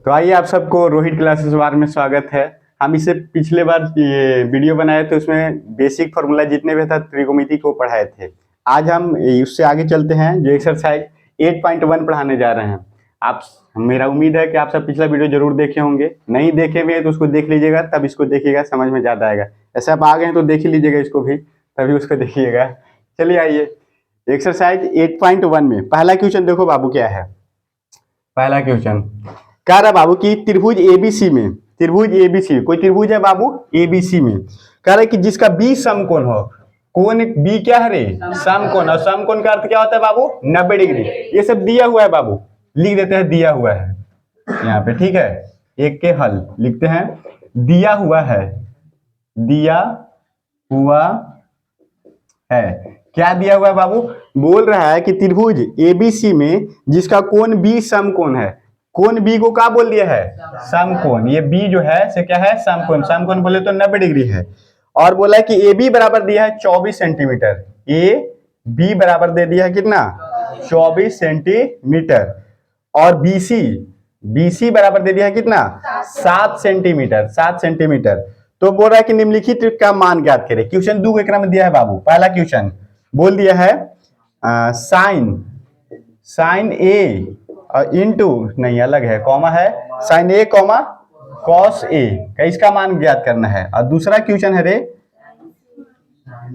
तो आइए आप सबको रोहित क्लासेस बार में स्वागत है। हम इससे पिछले बार ये वीडियो बनाए थे, उसमें बेसिक फार्मूला जितने भी था त्रिकोणमिति को पढ़ाए थे। आज हम उससे आगे चलते हैं, जो एक्सरसाइज 8.1 पढ़ाने जा रहे हैं। आप मेरा उम्मीद है कि आप सब पिछला वीडियो जरूर देखे होंगे, नहीं देखे हुए तो उसको देख लीजिएगा, तब इसको देखिएगा, समझ में ज़्यादा आएगा। ऐसे आप आ गए हैं तो देख ही लीजिएगा इसको भी, तभी उसको देखिएगा। चलिए आइए एक्सरसाइज 8.1 में पहला क्वेश्चन देखो बाबू क्या है। पहला क्वेश्चन कह रहा बाबू कि त्रिभुज एबीसी में, त्रिभुज एबीसी कोई त्रिभुज है बाबू एबीसी में, कह रहा है कि जिसका बी समकोण हो। कोण बी क्या है रे? समकोण। और समकोण का अर्थ क्या होता है बाबू? 90 डिग्री। ये सब दिया हुआ है बाबू, लिख देते हैं दिया हुआ है यहाँ पे, ठीक है। एक के हल लिखते हैं, दिया हुआ है, दिया हुआ है। क्या दिया हुआ है बाबू? बोल रहा है कि त्रिभुज एबीसी में जिसका कोण बी समकोण है। कोण बी को क्या बोल दिया है? समकोण। ये बी जो है से क्या है? समकोण। समकोण बोले तो 90 डिग्री है। और बोला है कि ए बी बराबर दिया है 24 सेंटीमीटर। ए बी बराबर दे दिया है कितना? 24 सेंटीमीटर। और बीसी, बीसी बराबर दे दिया है कितना? 7 सेंटीमीटर। 7 सेंटीमीटर। तो बोल रहा है कि निम्नलिखित का मान ज्ञात करें। क्वेश्चन 2 के क्रम में दिया है बाबू। पहला क्वेश्चन बोल दिया है साइन ए इंटू, नहीं अलग है, कॉमा है, sign A comma cos A का इसका मान ज्ञात करना है। और दूसरा क्वेश्चन है रे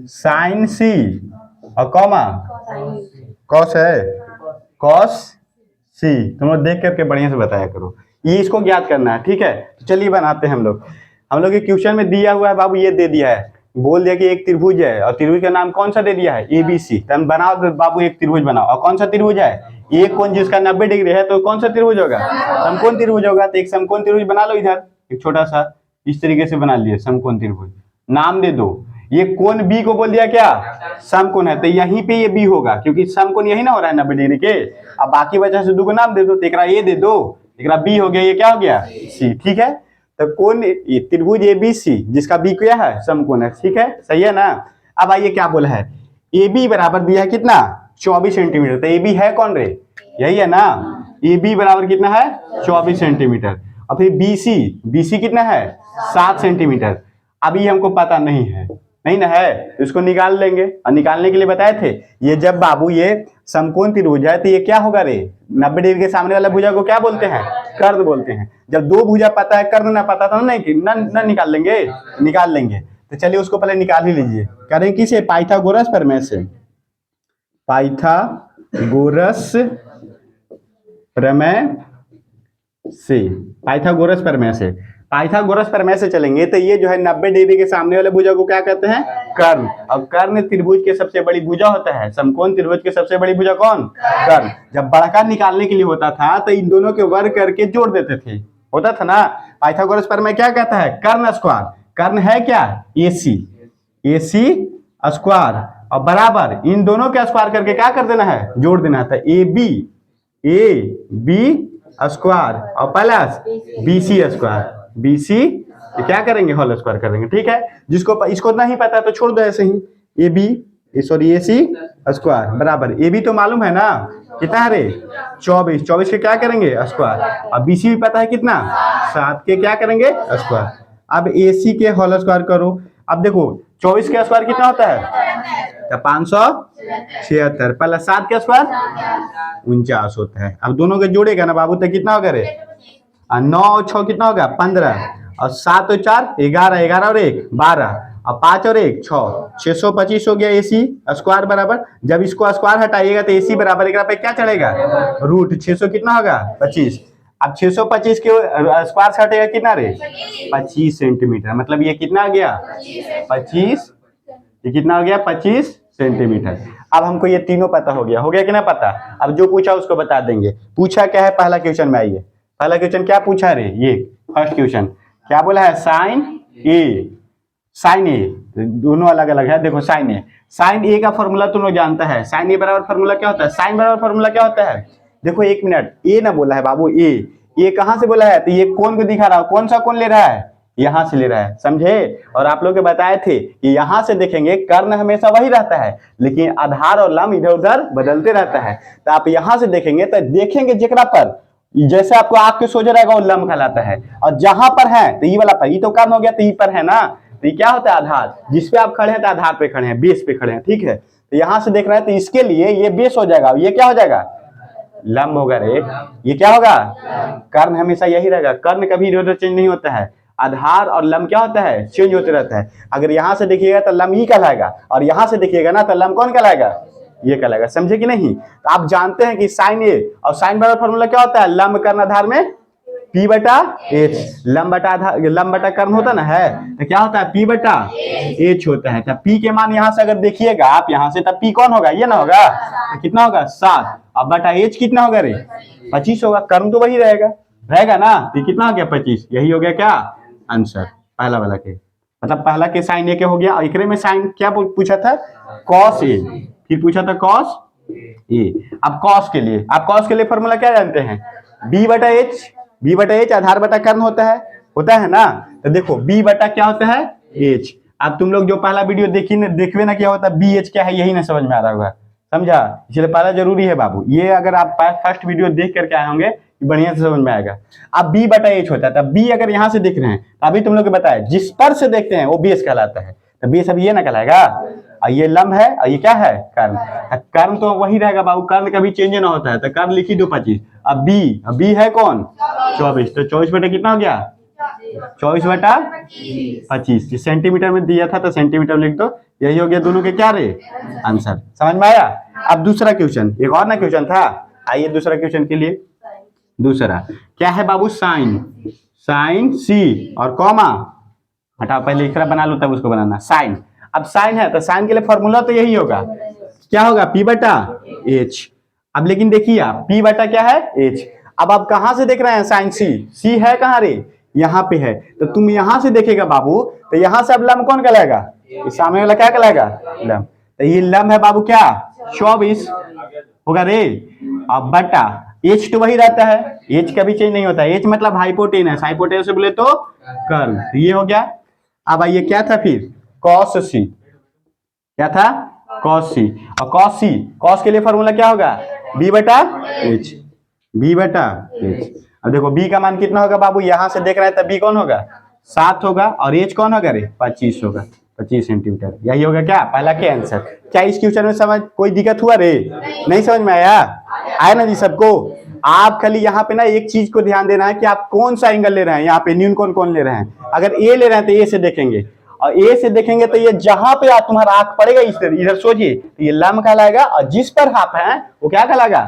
साइन सी और कॉमा कॉस है, कॉस सी। तुम लोग देख करके बढ़िया से बताया करो, ये इसको ज्ञात करना है, ठीक है। तो चलिए बनाते हैं हम लोग। के क्वेश्चन में दिया हुआ है बाबू, ये दे दिया है, बोल दिया कि एक त्रिभुज है और त्रिभुज का नाम कौन सा दे दिया है? एबीसी। तो बनाओ बाबू, एक त्रिभुज बनाओ। और कौन सा त्रिभुज है? एक कोण जिसका 90 डिग्री है, तो कौन सा त्रिभुज होगा? समकोण त्रिभुज होगा। तो एक समकोण त्रिभुज बना लो इधर, एक छोटा सा इस तरीके से बना लिए समकोण त्रिभुज। नाम दे दो, ये कोण बी को बोल दिया क्या? समकोण है, तो यहीं पे ये बी होगा, क्योंकि समकोण यही ना हो रहा है 90 डिग्री के। अब बाकी वजह से दो को नाम दे दो, तो एकरा ए दे दो, एकरा बी हो गया, ये क्या हो गया? सी, ठीक है। तो कोण त्रिभुज एबीसी जिसका बी क्या है? समकोण है, ठीक है, सही है ना। अब आइए क्या बोला है, ए बी बराबर दिया है कितना? 24 सेंटीमीटर। तो ए बी है कौन रे? यही है ना। ए बी बराबर कितना है? 24 सेंटीमीटर। और फिर बी सी कितना है? 7 सेंटीमीटर। अभी हमको पता नहीं है, नहीं ना है, तो इसको निकाल लेंगे। और निकालने के लिए बताए थे, ये जब बाबू ये समकोण त्रिभुज है तो ये क्या होगा रे? 90 डिग्री के सामने वाला भुजा को क्या बोलते हैं? कर्ण बोलते हैं। जब दो भुजा पता है, कर्ण ना पता था, नहीं ना निकाल लेंगे, निकाल लेंगे। तो चलिए उसको पहले निकाल ही लीजिए। करें किसे? पाइथागोरस प्रमेय से। पाइथागोरस प्रमेय से, पाइथागोरस प्रमेय से, पाइथागोरस प्रमेय से चलेंगे तो ये जो है 90 डिग्री के सामने वाले भुजा को क्या कहते हैं? कर्ण। और कर्ण त्रिभुज के सबसे बड़ी भुजा होता है। समकोण त्रिभुज के सबसे बड़ी भुजा कौन? कर्ण। जब बड़का निकालने के लिए होता था तो इन दोनों के वर्ग करके जोड़ देते थे, होता था ना। पाइथागोरस प्रमेय क्या कहता है? कर्ण स्क्वायर। कर्ण है क्या? एसी, एसी स्क्वायर और बराबर इन दोनों के स्क्वायर करके क्या कर देना है? जोड़ देना था। ए बी स्क्वायर और प्लस बीसी स्क्वायर, बीसी क्या करेंगे? होल स्क्वायर कर देंगे, ठीक है। जिसको इसको नहीं पता तो छोड़ दो ऐसे ही। A B sorry A C square बराबर, ए बी तो मालूम है ना कितना है रे? 24। 24 के क्या करेंगे? स्क्वायर। और बीसी भी पता है कितना? 7 के क्या करेंगे? स्क्वायर। अब ए सी के होल स्क्वायर करो। अब देखो 24 के स्क्वायर कितना होता है? 576 प्लस 7 के स्क्वायर 49 होता है। अब दोनों के जोड़ेगा ना बाबू, तो कितना होगा रे? 9 और 6 कितना होगा? 15 और 7 और 4 11, 11 और 1 12 और 5 और 1 6, 625 हो गया एसी स्क्वायर बराबर। जब इसको स्क्वायर हटाइएगा तो एसी बराबर एक पे क्या चढ़ेगा? रूट। 600 कितना होगा? 25। अब 625 के स्क्वायर से हटेगा कितना रे? 25 सेंटीमीटर। मतलब ये कितना आ गया? 25। ये कितना हो गया? 25 सेंटीमीटर। अब हमको ये तीनों पता हो गया कि ना पता? अब जो पूछा उसको बता देंगे। पूछा क्या है पहला क्वेश्चन में? आइए पहला क्वेश्चन क्या पूछा रे? ये फर्स्ट क्वेश्चन क्या बोला है? साइन ए, साइन ए दोनों अलग अलग है। देखो साइन ए का फॉर्मूला तुम लोग जानता है। साइन ए बराबर फॉर्मूला क्या होता है? साइन बराबर फॉर्मूला क्या होता है? देखो एक मिनट, ए ना बोला है बाबू, ए कहां से बोला है? तो ये कौन को दिखा रहा है? कौन सा कौन ले रहा है? यहां से ले रहा है, समझे। और आप लोग के बताए थे कि यहां से देखेंगे कर्ण हमेशा वही रहता है, लेकिन आधार और लंब इधर उधर बदलते रहता है। तो आप यहां से देखेंगे तो देखेंगे जेकरा पर जैसे आपको आंख के सोजा रहेगा वो लंब कहलाता है। और जहां पर है तो ये वाला पर, ये तो कर्ण हो गया, तो ये पर है ना, तो ये क्या होता है आधार, जिसपे आप खड़े हैं तो आधार पे खड़े हैं, बेस पे खड़े हैं, ठीक है। तो यहां से देख रहे हैं तो इसके लिए ये बेस हो जाएगा, ये क्या हो जाएगा, लंब होगा रे, ये क्या होगा, कर्ण हमेशा यही रहेगा, कर्ण कभी इधर चेंज नहीं होता है। आधार और लंब क्या होता है, चेंज होते रहता है। अगर यहां से देखिएगा तो लंब ये कहलाएगा, और यहां से देखिएगा ना तो लंब कौन कहलाएगा, ये कहलाएगा, समझे कि नहीं। तो आप जानते हैं कि साइन ए और साइन बटा फॉर्मूला क्या होता है, लंब कर्ण आधार में P बटा H, लंब बटा आधार, लंब बटा कर्ण होता ना है, तो क्या होता है P बटा H होता है। तो P के मान यहां से अगर देखिएगा आप यहां से, तब P कौन होगा, ये ना होगा, तो कितना होगा 7, अब बटा H कितना होगा रे 25 होगा, कर्ण तो वही रहेगा रहेगा ना, तो कितना हो गया 25, यही हो गया क्या आंसर पहला वाला के, मतलब पहला के साइन ए के हो गया। और एकरे में साइन क्या पूछा था, कॉस ए, फिर पूछा था कॉस ए। अब कॉस के लिए, आप कॉस के लिए फॉर्मूला क्या जानते हैं, बी बटा एच आधार बटा कर्ण होता है ना। तो देखो बी बटा क्या होता है एच। अब तुम लोग जो पहला वीडियो देखवे ना क्या होता है बी एच क्या है, यही ना समझ में आ रहा होगा, समझा, इसलिए पहला जरूरी है बाबू, ये अगर आप फर्स्ट वीडियो देख करके आए होंगे बढ़िया से समझ में आएगा। अब बी बटा एच होता है, तब बी अगर यहाँ से देख रहे हैं तो अभी तुम लोग को बताया जिस पर से देखते हैं वो बेस कहलाता है, तो बेस अभी ये ना कहलाएगा, और ये लंब है और ये क्या है कर्ण, कर्ण तो वही रहेगा बाबू, कर्ण कभी चेंज ना होता है, तो कर्ण लिखी दो 25। अब बी है कौन 24, तो 24 बटा कितना हो गया 24 बटा 25, सेंटीमीटर में दिया था तो सेंटीमीटर लिख दो, यही हो गया दोनों के क्या रे आंसर, समझ में आया। अब दूसरा क्वेश्चन, एक और ना क्वेश्चन था, आइए दूसरा क्वेश्चन के लिए। दूसरा क्या है बाबू, साइन सी और कॉमा, हटाओ पहले इकरा बना लो तब उसको बनाना, साइन। अब साइन है तो साइन के लिए फॉर्मूला तो यही होगा, क्या होगा पी बटा एच। अब लेकिन देखिए आप पी बटा क्या है एच। अब आप कहां से देख रहे हैं साइन सी है कहां रे, यहाँ पे है, तो तुम यहां से देखेगा बाबू, तो यहां से अब लंब कौन कहलाएगा, सामने वाला क्या कहलाएगा लंब, तो ये लंब है बाबू क्या 24 होगा रे। अब बटा एच तो वही रहता है, एच कभी चेंज नहीं होता है, एच मतलब हाइपोटेनस, हाइपोटेनस से बोले तो कर्ल, ये हो गया। अब आइए क्या था फिर कॉस सी, क्या था कॉस सी, और कॉस के लिए फॉर्मूला क्या होगा बी बटा एच, बी बटा एच। अब देखो बी का मान कितना होगा बाबू, यहां से देख रहे हैं तब बी कौन होगा 7 होगा, और एच कौन होगा रे 25 होगा, 25 सेंटीमीटर, यही होगा क्या पहला के आंसर। क्या इस क्वेश्चन में समझ कोई दिक्कत हुआ रे, नहीं समझ में आया ना जी सबको। आप खाली यहाँ पे ना एक चीज को ध्यान देना है कि आप कौन सा एंगल ले रहे हैं, यहाँ पे न्यून कौन ले रहे हैं। अगर ए ले रहे हैं तो ए से देखेंगे, और ए से देखेंगे तो ये जहां पे आप तुम्हारा आंख पड़ेगा इधर सोचिए तो ये लंब कहलाएगा, और जिस पर हाथ है वो क्या कहलाएगा,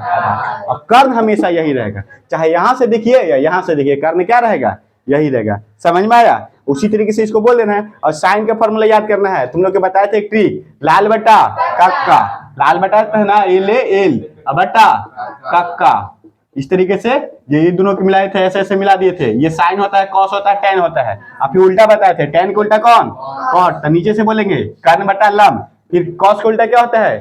और कर्ण हमेशा यही रहेगा, चाहे यहां से देखिए या यहां से देखिए, कर्ण क्या रहेगा यही रहेगा, समझ में आया। उसी तरीके से इसको बोल देना है, और साइन का फॉर्मूला याद करना है, तुम लोग के बताए थे एक ट्रिक, लाल बटा कक्का, लाल बटा है ना एल बटा कक्का, इस तरीके से ये दोनों के मिलाए थे, ऐसे मिला दिए थे। ये साइन होता है, कॉस होता है, टेन होता है, और फिर उल्टा बताए थे, टेन का उल्टा कौन कॉट, तो नीचे से बोलेंगे कर्ण बटा लंब, फिर कॉस का उल्टा क्या होता है,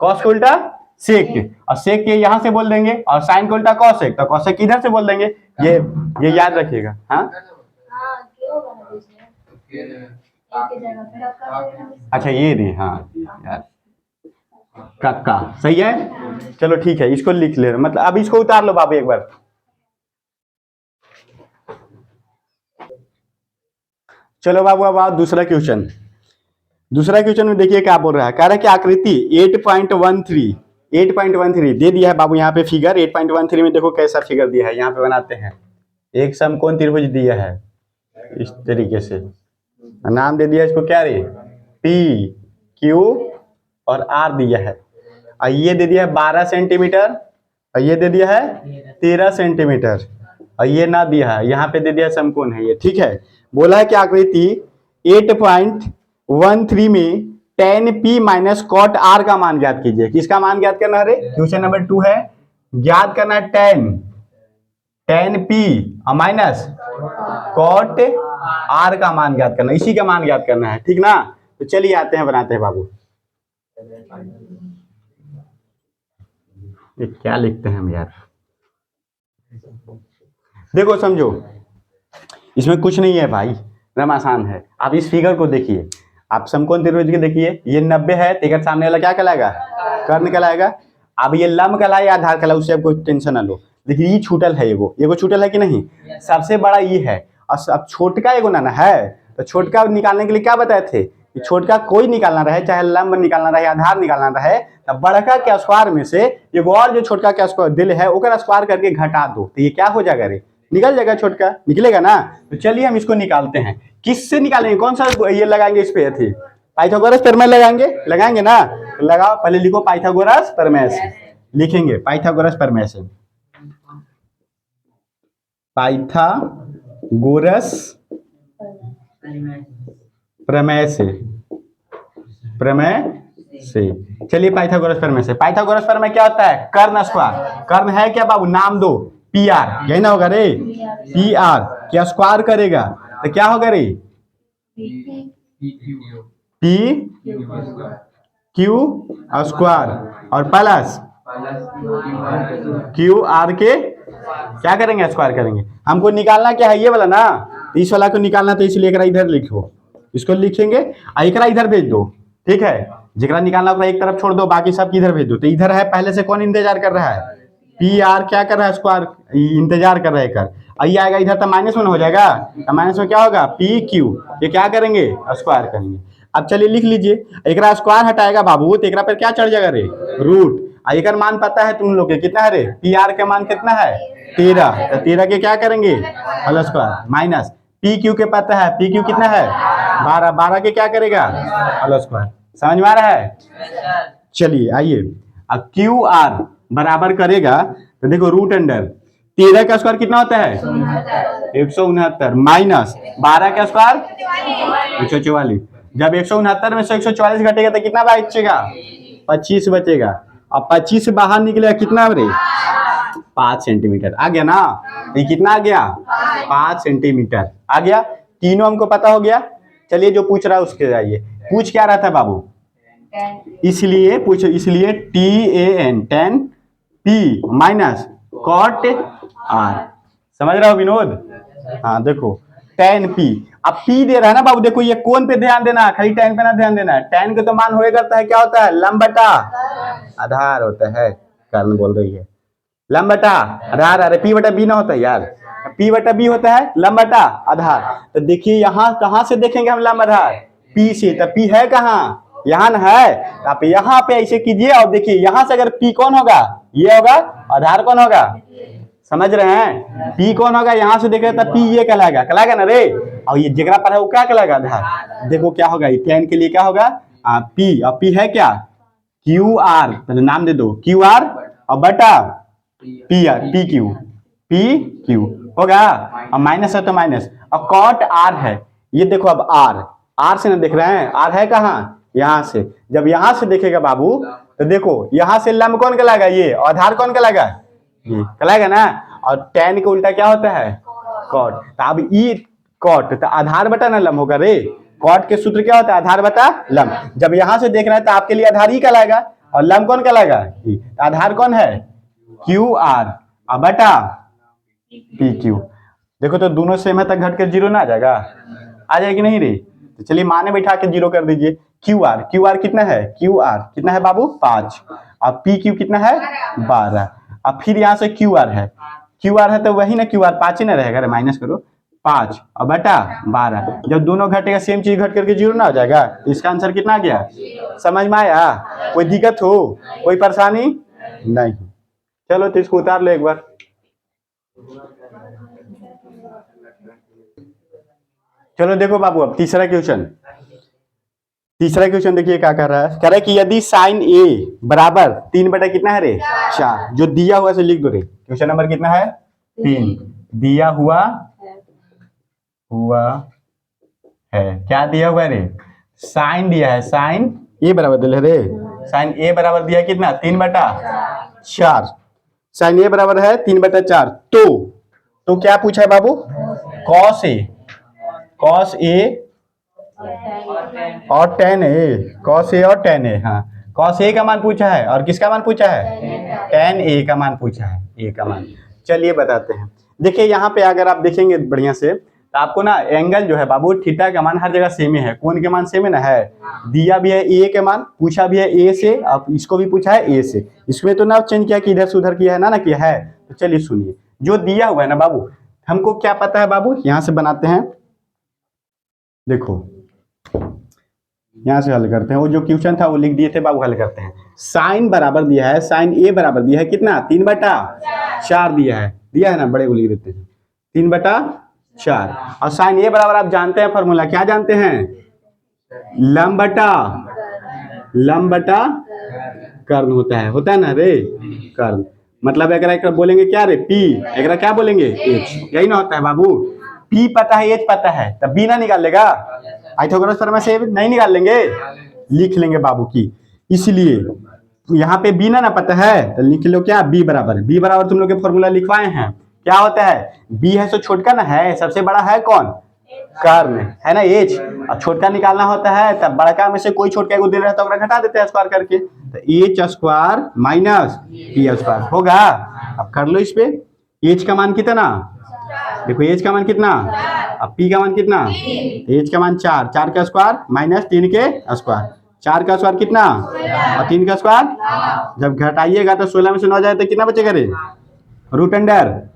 कॉस का उल्टा सेक, और सेक के यहां से बोल देंगे, और साइन का उल्टा कॉसेक, तो कॉसेक इधर से बोल देंगे, ये याद रखिएगा। हाँ अच्छा ये नहीं, हाँ यार कक्का सही है, चलो ठीक है, इसको लिख ले, मतलब अब इसको उतार लो बाबू एक बार। चलो बाबू अब आओ दूसरा क्वेश्चन। दूसरा क्वेश्चन में देखिए क्या बोल रहा है, कह रहा है कि आकृति 8.13 दे दिया है बाबू, यहाँ पे फिगर 8.13 में देखो कैसा फिगर दिया है, यहाँ पे बनाते हैं, एक समकोण त्रिभुज दिया है इस तरीके से, नाम दे दिया इसको क्या रे पी क्यू और आर दिया है, और ये दे दिया है 12 सेंटीमीटर, और ये दे दिया है 13 सेंटीमीटर, और ये ना दिया है, यहाँ पे दे दिया समकोण है ये, ठीक है। बोला है कि आकृति 8.13 में tan p minus cot r का मान ज्ञात कीजिए। किसका मान ज्ञात करना है, क्वेश्चन नंबर 2 है, ज्ञात करना है tan p minus cot r का मान ज्ञात करना, इसी का मान ज्ञात करना है, ठीक ना। तो चलिए आते हैं बनाते हैं बाबू, ये क्या लिखते हैं हम यार, देखो समझो इसमें कुछ नहीं है भाई, एकदम आसान है। आप इस फिगर को देखिए, आप समकोण त्रिभुज के देखिए, ये 90 है, तो सामने वाला क्या कहलाएगा कर्ण कहलाएगा। अब ये लंब कहलाए या आधार कहलाए उससे कोई टेंशन ना लो, देखिए ये छूटल है, एगो छूटल है कि नहीं, सबसे बड़ा ये है। और अब छोटका एगो ना है, तो छोटका निकालने के लिए क्या बताए थे कि छोटका कोई निकालना रहे, चाहे लंब निकालना रहे, आधार निकालना रहे, तो बड़का के स्क्वायर में से एगो और जो छोटका के स्क्वायर दिल है ओकर स्क्वायर करके घटा दो, तो ये क्या हो जाएगा रे, निकल जाएगा, छोटका निकलेगा ना। तो चलिए हम इसको निकालते हैं। किससे निकालेंगे, कौन सा ये लगाएंगे इस पे, थी पाइथागोरस प्रमेय लगाएंगे ना। तो लगाओ, पहले लिखो पाइथागोरस प्रमेय से, लिखेंगे पाइथागोरस प्रमेय से, पाइथागोरस प्रमेय से। चलिए पाइथागोरस प्रमेय से, पाइथागोरस प्रमेय क्या होता है, कर्ण स्क्वायर। कर्ण है क्या बाबू, नाम दो, पी आर, यही ना होगा रे, पी आर क्या स्क्वायर करेगा, तो क्या होगा रे, पी क्यू स्क्वायर और प्लस क्यू आर के क्या करेंगे, स्क्वायर करेंगे। हमको निकालना क्या है, ये वाला ना, इस वाला को निकालना, तो इसलिए एकरा इधर लिखो, इसको लिखेंगे और एकरा इधर भेज दो, ठीक है। जिकरा निकालना होगा एक तरफ छोड़ दो, बाकी सब इधर भेज दो। तो इधर है, पहले से कौन इंतजार कर रहा है, पी आर क्या कर रहा है, स्क्वायर इंतजार कर रहा है कर, आइए आएगा इधर तो माइनस में हो जाएगा, तो माइनस में क्या होगा, पी क्यू, ये क्या करेंगे, स्क्वायर करेंगे। अब चलिए लिख लीजिए, एक स्क्वायर हटाएगा बाबू, तो एक पर क्या चढ़ जाएगा रे, रूट। एक मान पता है तुम लोग के, कितना है रे, पी आर का मान कितना है 13, तो 13 के क्या करेंगे, whole square, minus P Q के पता है, पी क्यू कितना है 12, 12 के क्या करेगा, होल स्क्वायर। समझ में आ रहा है। चलिए आइए, अब क्यू आर बराबर करेगा, तो देखो रूट अंडर 13 का स्क्वायर कितना होता है 169, माइनस 12 का स्क्वायर 144। जब 169 में से 144 घटेगा तो कितना बचेगा, 25 बचेगा। अब 25 से बाहर निकलेगा कितना रे, 5 सेंटीमीटर आ गया ना, ये कितना आ गया, 5 सेंटीमीटर आ गया। तीनों हमको पता हो गया। चलिए जो पूछ रहा है उसके जाइए, पूछ क्या रहा था बाबू, इसलिए पूछो, इसलिए T A N, tan P minus cot R, समझ रहे हो विनोद। हाँ देखो टेन पी, अब पी दे रहा है ना बाबू, देखो ये कौन पे ध्यान देना है, खाली टेन पे ना ध्यान देना है। टेन के तो मान होए करता है, क्या होता है, लंब बटा आधार होता है, कारण बोल रही है लंब बटा आधार, अरे पी बटा बी ना होता है यार, पी बटा बी होता है लंब बटा आधार। तो देखिए यहाँ कहाँ से देखेंगे हम लंब आधार, पी से, तो पी है कहाँ, यहाँ न है, आप यहाँ पे ऐसे कीजिए और देखिए यहाँ से अगर पी कौन होगा, ये होगा, आधार कौन होगा, समझ रहे हैं, पी कौन होगा, यहाँ से देखें तो पी ये कहलाएगा ना रे, और ये जगह पर है वो क्या कहलाएगा, आधार। देखो क्या होगा, टेन के लिए क्या होगा, पी, और पी है क्या, क्यू आर, तो नाम दे दो क्यू आर, और बटा पी आर, पी क्यू होगा, और माइनस है तो माइनस, और कॉट आर है, ये देखो अब आर से ना देख रहे हैं, आर है कहाँ, यहाँ से। जब यहाँ से देखेगा बाबू तो देखो यहाँ से लंब कौन कहलाएगा, ये, और आधार कौन कहलाएगा, ये कहलाएगा ना। और टेन के उल्टा क्या होता है, कॉट, तो अब ई कॉट, तो आधार बटा ना लंब होगा रे, कॉट के सूत्र क्या होता है, आधार बटा लंब। जब यहाँ से देख रहे हैं तो आपके लिए आधार ही कहलाएगा, और लंब कौन कहलाएगा, तो आधार कौन है, क्यू आर, और बटा पी क्यू। देखो तो दोनों सेम है, तक घट के 0 ना आ जाएगा, आ जाएगी नहीं रे। तो चलिए माने बैठा के 0 कर दीजिए। क्यू आर कितना है, क्यू आर कितना है बाबू 5, और पी क्यू कितना है 12, अब फिर यहाँ से क्यू आर है तो वही ना, क्यू आर 5 ही ना रहेगा, माइनस करो 5 और बटा 12, जब दोनों घटेगा सेम चीज घट करके 0 ना हो जाएगा, तो इसका आंसर कितना आ गया, समझ में आया, कोई दिक्कत हो, कोई परेशानी नहीं। चलो तो इसको उतार लो एक बार। चलो देखो बाबू अब तीसरा क्वेश्चन देखिए क्या कर रहा है, कह रहा है कि यदि साइन ए बराबर 3 बटा कितना है रे 4, जो दिया हुआ से लिख दो रे, क्वेश्चन नंबर कितना है 3, दिया हुआ है, क्या दिया हुआ है रे, साइन दिया है, साइन ए बराबर दिया रे, साइन ए बराबर दिया कितना 3 बटा 4, साइन ए बराबर है 3 बटा 4, तो क्या पूछा है बाबू, कॉस ए और टेन ए, कॉस ए और टेन ए, हाँ कॉस ए का मान पूछा है, और किसका मान पूछा है, टेन ए का मान पूछा है, ए का मान। चलिए बताते हैं, देखिए यहाँ पे अगर आप देखेंगे बढ़िया से तो आपको ना एंगल जो है बाबू थीटा का मान हर जगह सेम है, कौन के मान सेम है ना, है दिया भी है ए के मान, पूछा भी है ए से, अब इसको भी पूछा है ए से, इसमें तो ना चेंज किया कि इधर से उधर किया है ना किया है, तो चलिए सुनिए, जो दिया हुआ है ना बाबू, हमको क्या पता है बाबू, यहां से बनाते हैं, देखो यहां से हल करते हैं। वो जो क्वेश्चन था वो लिख दिए थे बाबू, हल करते हैं। साइन बराबर दिया है, साइन ए बराबर दिया है कितना, 3/4 दिया है ना, बड़े को लिख देते हैं 3/4। और साइन ए बराबर आप जानते हैं फॉर्मूला, क्या जानते हैं, लंब बटा कर्ण होता है ना रे, कर्ण। मतलब अगर बोलेंगे क्या रे, पी, अगर क्या बोलेंगे, एच, यही ना होता है बाबू। पी पता है, एच पता है, तब बी ना निकाल लेगा, पाइथागोरस थ्योरम से नहीं निकाल लेंगे, लिख लेंगे बाबू की। इसलिए यहाँ पे बी ना पता है तो लिख लो क्या, बी बराबर तुम लोग के फॉर्मूला लिखवाए हैं, क्या होता है, बी है सो छोटका ना है, सबसे बड़ा है कौन, कर्ण है ना, एच। और छोटका निकालना होता है तब बड़का में से कोई छोटका दे रहा है तो घटा देते हैं स्क्वायर करके, तो H square minus P square होगा। अब कर लो इस पे, एच का मान कितना, देखो एच का मान कितना, अब पी का मान कितना, एच का मान 4 का स्क्वायर माइनस 3 के स्क्वायर, 4 का स्क्वायर कितना और 3 का स्क्वायर, जब घटाइएगा तो 16 में से 9 जाए तो कितना बचेगा रे, रूट अंडर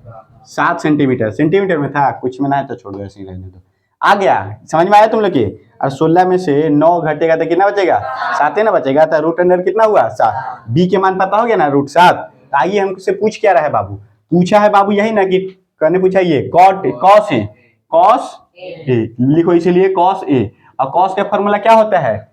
7 सेंटीमीटर में था, कुछ में ना है तो छोड़ दो, ऐसे ही रहने दो। आ गया, समझ में आया तुम लोग के। और 16 में से 9 घटेगा तो कितना बचेगा, 7 ना बचेगा, तो रूट अंडर कितना हुआ 7। बी के मान पता हो गया ना, √7। तो आइए हमसे पूछ क्या रहा है बाबू, पूछा है बाबू यही ना कि करने पूछा, ये कॉस ए लिखो, इसीलिए कॉस ए। और कॉस का फॉर्मूला क्या होता है,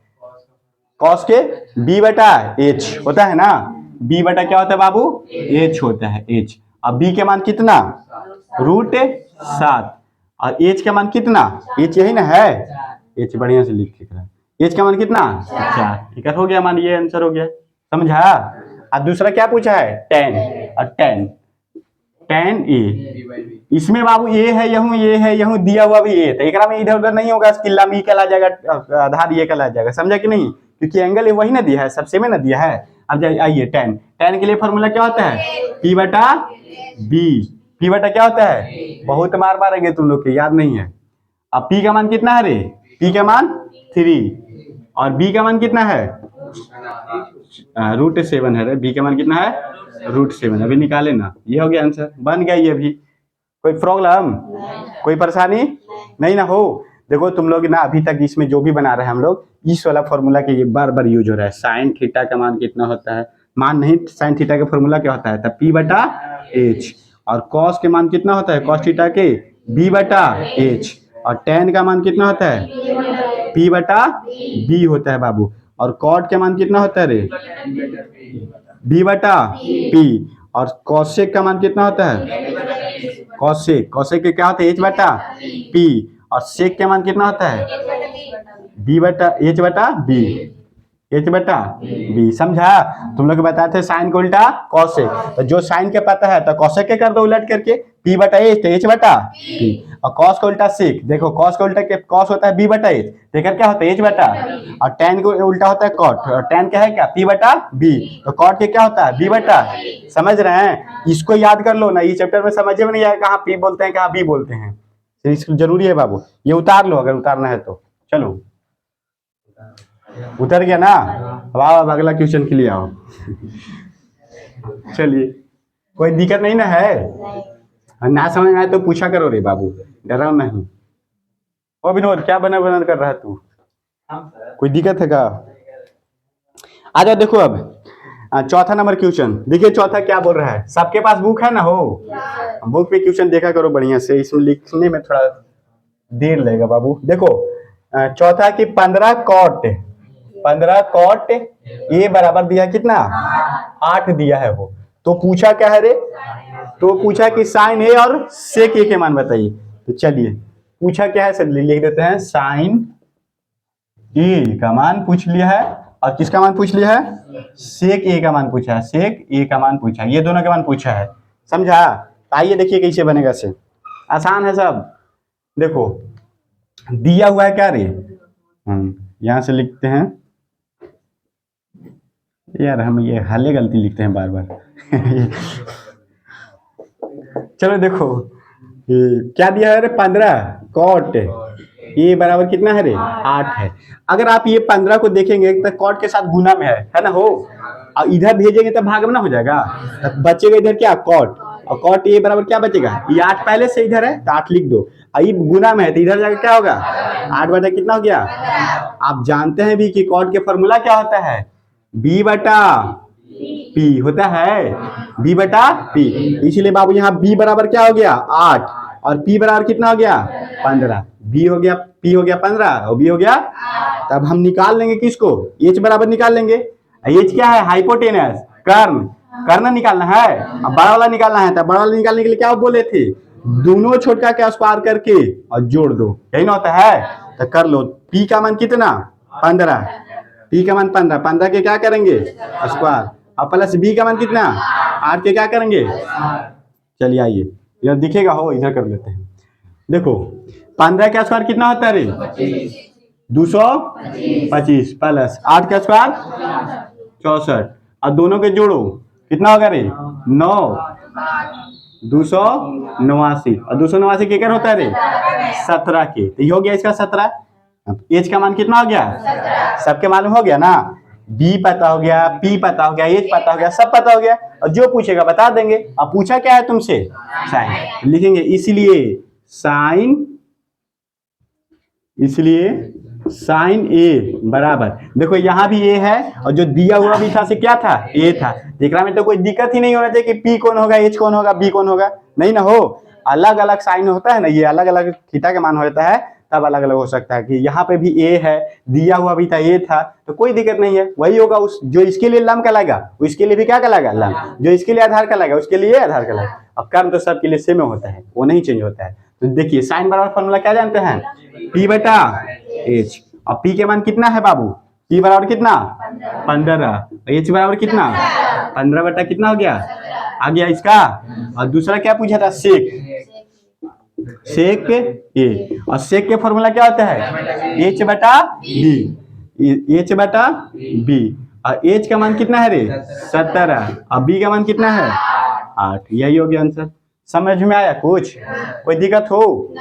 कॉस के b/h होता है ना, b बटा क्या होता है बाबू, h होता है, h। अब b के मान कितना, √7। और h का मान कितना, h यही ना है, h बढ़िया से लिख रहा है, h का मान कितना 4, ठीक है, हो गया मान, ये आंसर हो गया, समझा। और दूसरा क्या पूछा है, tan ए, इसमें बाबू ए है यहूं दिया हुआ भी ए, तो एक में इधर उधर नहीं होगा, किला मी कल आ जाएगा, आधार ये कल आ जाएगा, समझा कि नहीं, क्योंकि एंगल वही ना दिया है, सबसे में ना दिया है। अब आइए tan के लिए फॉर्मूला क्या होता है, p बटा b, p बटा क्या होता है, बहुत मार मारेंगे तुम लोग के, याद नहीं है। अब p का मान कितना है रे, p का मान 3 और b का मान कितना है, √7 है रे, b का मान कितना है, √7। अभी निकाले ना, ये हो गया आंसर, बन गया ये भी। कोई प्रॉब्लम, कोई परेशानी नहीं ना हो। देखो तुम लोग ना अभी तक इसमें जो भी बना रहे हैं हम लोग, इस वाला फॉर्मूला के ये बार बार यूज हो रहा है। साइन थीटा का मान कितना होता है, मान नहीं, साइन थीटा का फॉर्मूला क्या होता है, तब p/h। और कॉस के मान कितना होता है, कॉस थीटा के b/h। और tan का मान कितना होता है, p/b होता है बाबू। और कॉट के मान कितना होता है रे, b/p। और कॉसेक का मान कितना होता है, कॉसेक के क्या होता है, h/p। और सेक के मान कितना होता है, h/b। समझा, तुम लोग बताए थे साइन को उल्टा कॉसेक, तो जो साइन के पता है तो कॉसेक के कर दो उलट करके, p/h तो h/p। और कॉस को उल्टा सेक, देखो कॉस को उल्टा कॉस होता है b/h, देखकर क्या होता है h/, और tan को उल्टा होता है कॉट, और tan क्या है क्या, p/b, तो कॉट के क्या होता है b/, समझ रहे हैं। इसको याद कर लो ना, इस चैप्टर में समझ में नहीं आया कहाँ p बोलते हैं कहाँ b बोलते हैं, इसको जरूरी है बाबू, ये उतार लो अगर उतारना है तो। चलो उतर गया ना, अब अगला क्वेश्चन के लिए आओ। चलिए, कोई दिक्कत नहीं ना है, ना समझ में आए तो पूछा करो रे बाबू, डराओ नहीं। ओ विनोद, क्या बना बना कर रहा है तू, कोई दिक्कत है का। आ जाओ, देखो अब चौथा नंबर क्वेश्चन देखिए, चौथा क्या बोल रहा है, सबके पास बुक है ना, हो बुक पे क्वेश्चन देखा करो बढ़िया से, इसमें लिखने में थोड़ा देर लगेगा बाबू। देखो चौथा की 15 कॉट ए बराबर दिया कितना, 8 दिया है वो, तो पूछा क्या है रे, तो पूछा कि साइन ए और सेक ए के मान बताइए। तो चलिए पूछा क्या है, लिख देते हैं, साइन ए का मान पूछ लिया है, और किसका मान पूछ लिया है, सेक ए का मान पूछा है, सेक ए का मान पूछा है, ये दोनों का मान पूछा है, समझा। आइए देखिए कैसे बनेगा से, आसान है सब। देखो दिया हुआ है क्या रे, यहां से लिखते हैं, यार हम ये हाले गलती लिखते हैं बार बार। चलो देखो क्या दिया है रे, 15 कॉट ए बराबर कितना है रे, 8 है। अगर आप ये 15 को देखेंगे तो कॉट के साथ गुना में है ना, हो, और इधर भेजेंगे तो भाग में ना हो जाएगा, तो बचेगा इधर क्या, कॉट। और कॉट ए बराबर क्या बचेगा, ये 8 पहले से इधर है तो 8 लिख दो, ये गुना में है तो इधर जाकर क्या होगा 8 बटा कितना हो गया। आप जानते हैं भी कि कॉट के फॉर्मूला क्या होता है, बी बटा पी होता है, बी बटा पी। इसलिए बाबू यहाँ बी बराबर क्या हो गया 8 और पी बराबर कितना हो गया 15। बी हो गया, पी हो गया 15 और बी हो गया। तब हम निकाल लेंगे किसको, एच बराबर निकाल लेंगे। एच क्या है, हाइपोटेनस, कर्ण, कर्ण निकालना है। अब बड़ा वाला निकालना है, तब बड़ा वाला निकालने के लिए क्या बोले थे, दोनों छोटका के स्क्वायर करके और जोड़ दो, यही ना होता है। तो कर लो, पी का मान कितना 15, पी का मान 15, 15 के क्या करेंगे स्क्वायर, और प्लस बी का मान कितना 8 के क्या करेंगे। चलिए आइए इधर दिखेगा हो, इधर कर लेते हैं। देखो 15 का स्क्वायर कितना होता है रे 225 प्लस 8 का स्क्वायर 64 और दोनों के जोड़ो कितना होगा रे 9, 289 और 289 के क्या होता है रे 17 के, तो ये हो गया इसका 17। एच का मान कितना हो गया, सबके मालूम हो गया ना, बी पता हो गया, पी पता हो गया, एच पता हो गया, सब पता हो गया। और जो पूछेगा बता देंगे। अब पूछा क्या है तुमसे, साइन लिखेंगे, इसलिए साइन, इसलिए साइन ए बराबर, देखो यहाँ भी ए है और जो दिया हुआ भी था से क्या था ए था, देखने में तो कोई दिक्कत ही नहीं होना चाहिए कि पी कौन होगा, एच कौन होगा, बी कौन होगा, नहीं ना हो। अलग अलग साइन होता है ना, ये अलग अलग थीटा का मान होता है तब अलग अलग हो सकता है। कि यहाँ पे भी ए है, दिया हुआ भी था ए था, तो कोई दिक्कत नहीं है, वही होगा। उस जो इसके लिए लम कहलाएगा वो इसके लिए भी क्या कहलाएगा लम, जो इसके लिए आधार कहलाएगा उसके लिए आधार कहलाएगा। अब कर्म तो सबके लिए सेम होता है, वो नहीं चेंज होता है। तो देखिए साइन बराबर फॉर्मूला क्या जानते हैं, पी बटा एच, और पी के मान कितना है बाबू, पी बराबर कितना 15, एच बराबर कितना 15 बटा कितना हो गया आ गया इसका। और दूसरा क्या पूछा था, सेक, सेक ए, और सेक के फॉर्मूला क्या होता है एच बटा बी, एच बटा बी, और एच का मान कितना है रे 17 और बी का मान कितना है 8। यही हो गया आंसर। समझ में आया कुछ, कोई दिक्कत हो,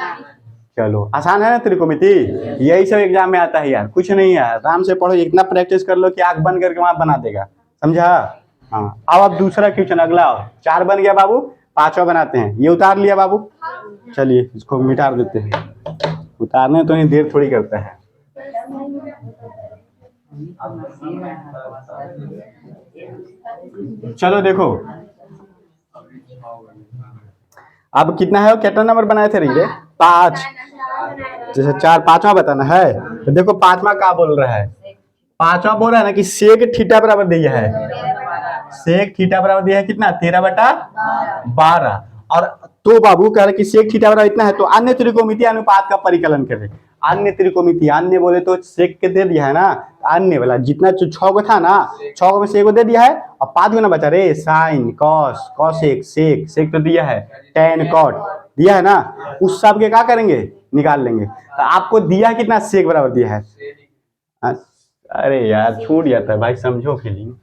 चलो आसान है ना त्रिकोणमिति, यही सब एग्जाम में आता है यार, कुछ नहीं है, आराम से पढ़ो, इतना प्रैक्टिस कर लो कि आंख बंद करके वहां बना देगा, समझा। हाँ अब दूसरा क्वेश्चन अगला, 4 बन गया बाबू, 5वां बनाते हैं। ये उतार लिया बाबू, चलिए इसको मिटा देते हैं, उतारने तो नहीं देर थोड़ी करता है। चलो देखो अब कितना है, कितना नंबर बनाए थे रे 5, जैसे 4, 5वां बताना है। तो देखो 5वां क्या बोल रहा है, 5वां बोल रहा है ना कि सेक थीटा बराबर दिया है, सेक थीटा बराबर दिया है कितना 13 बटा 12। और तो बाबू कह रहे कि सेक थीटा बराबर इतना है, तो अन्य त्रिकोणमितीय अनुपात का परिकलन करें। अन्य त्रिकोणमितीय, अन्य बोले तो सेक के दे दिया है ना, अन्य वाला जितना 6 गो था ना, 6 गो में से 1 गो दे दिया है और 5 गो ना बचा रे, साइन कॉस कॉसेक सेक, सेक तो दिया है, टेन कॉट दिया है ना, उस सब के क्या करेंगे निकाल लेंगे। तो आपको दिया कितना, सेक बराबर दिया है। अरे यार छूट जाता है भाई, समझो फीलिंग।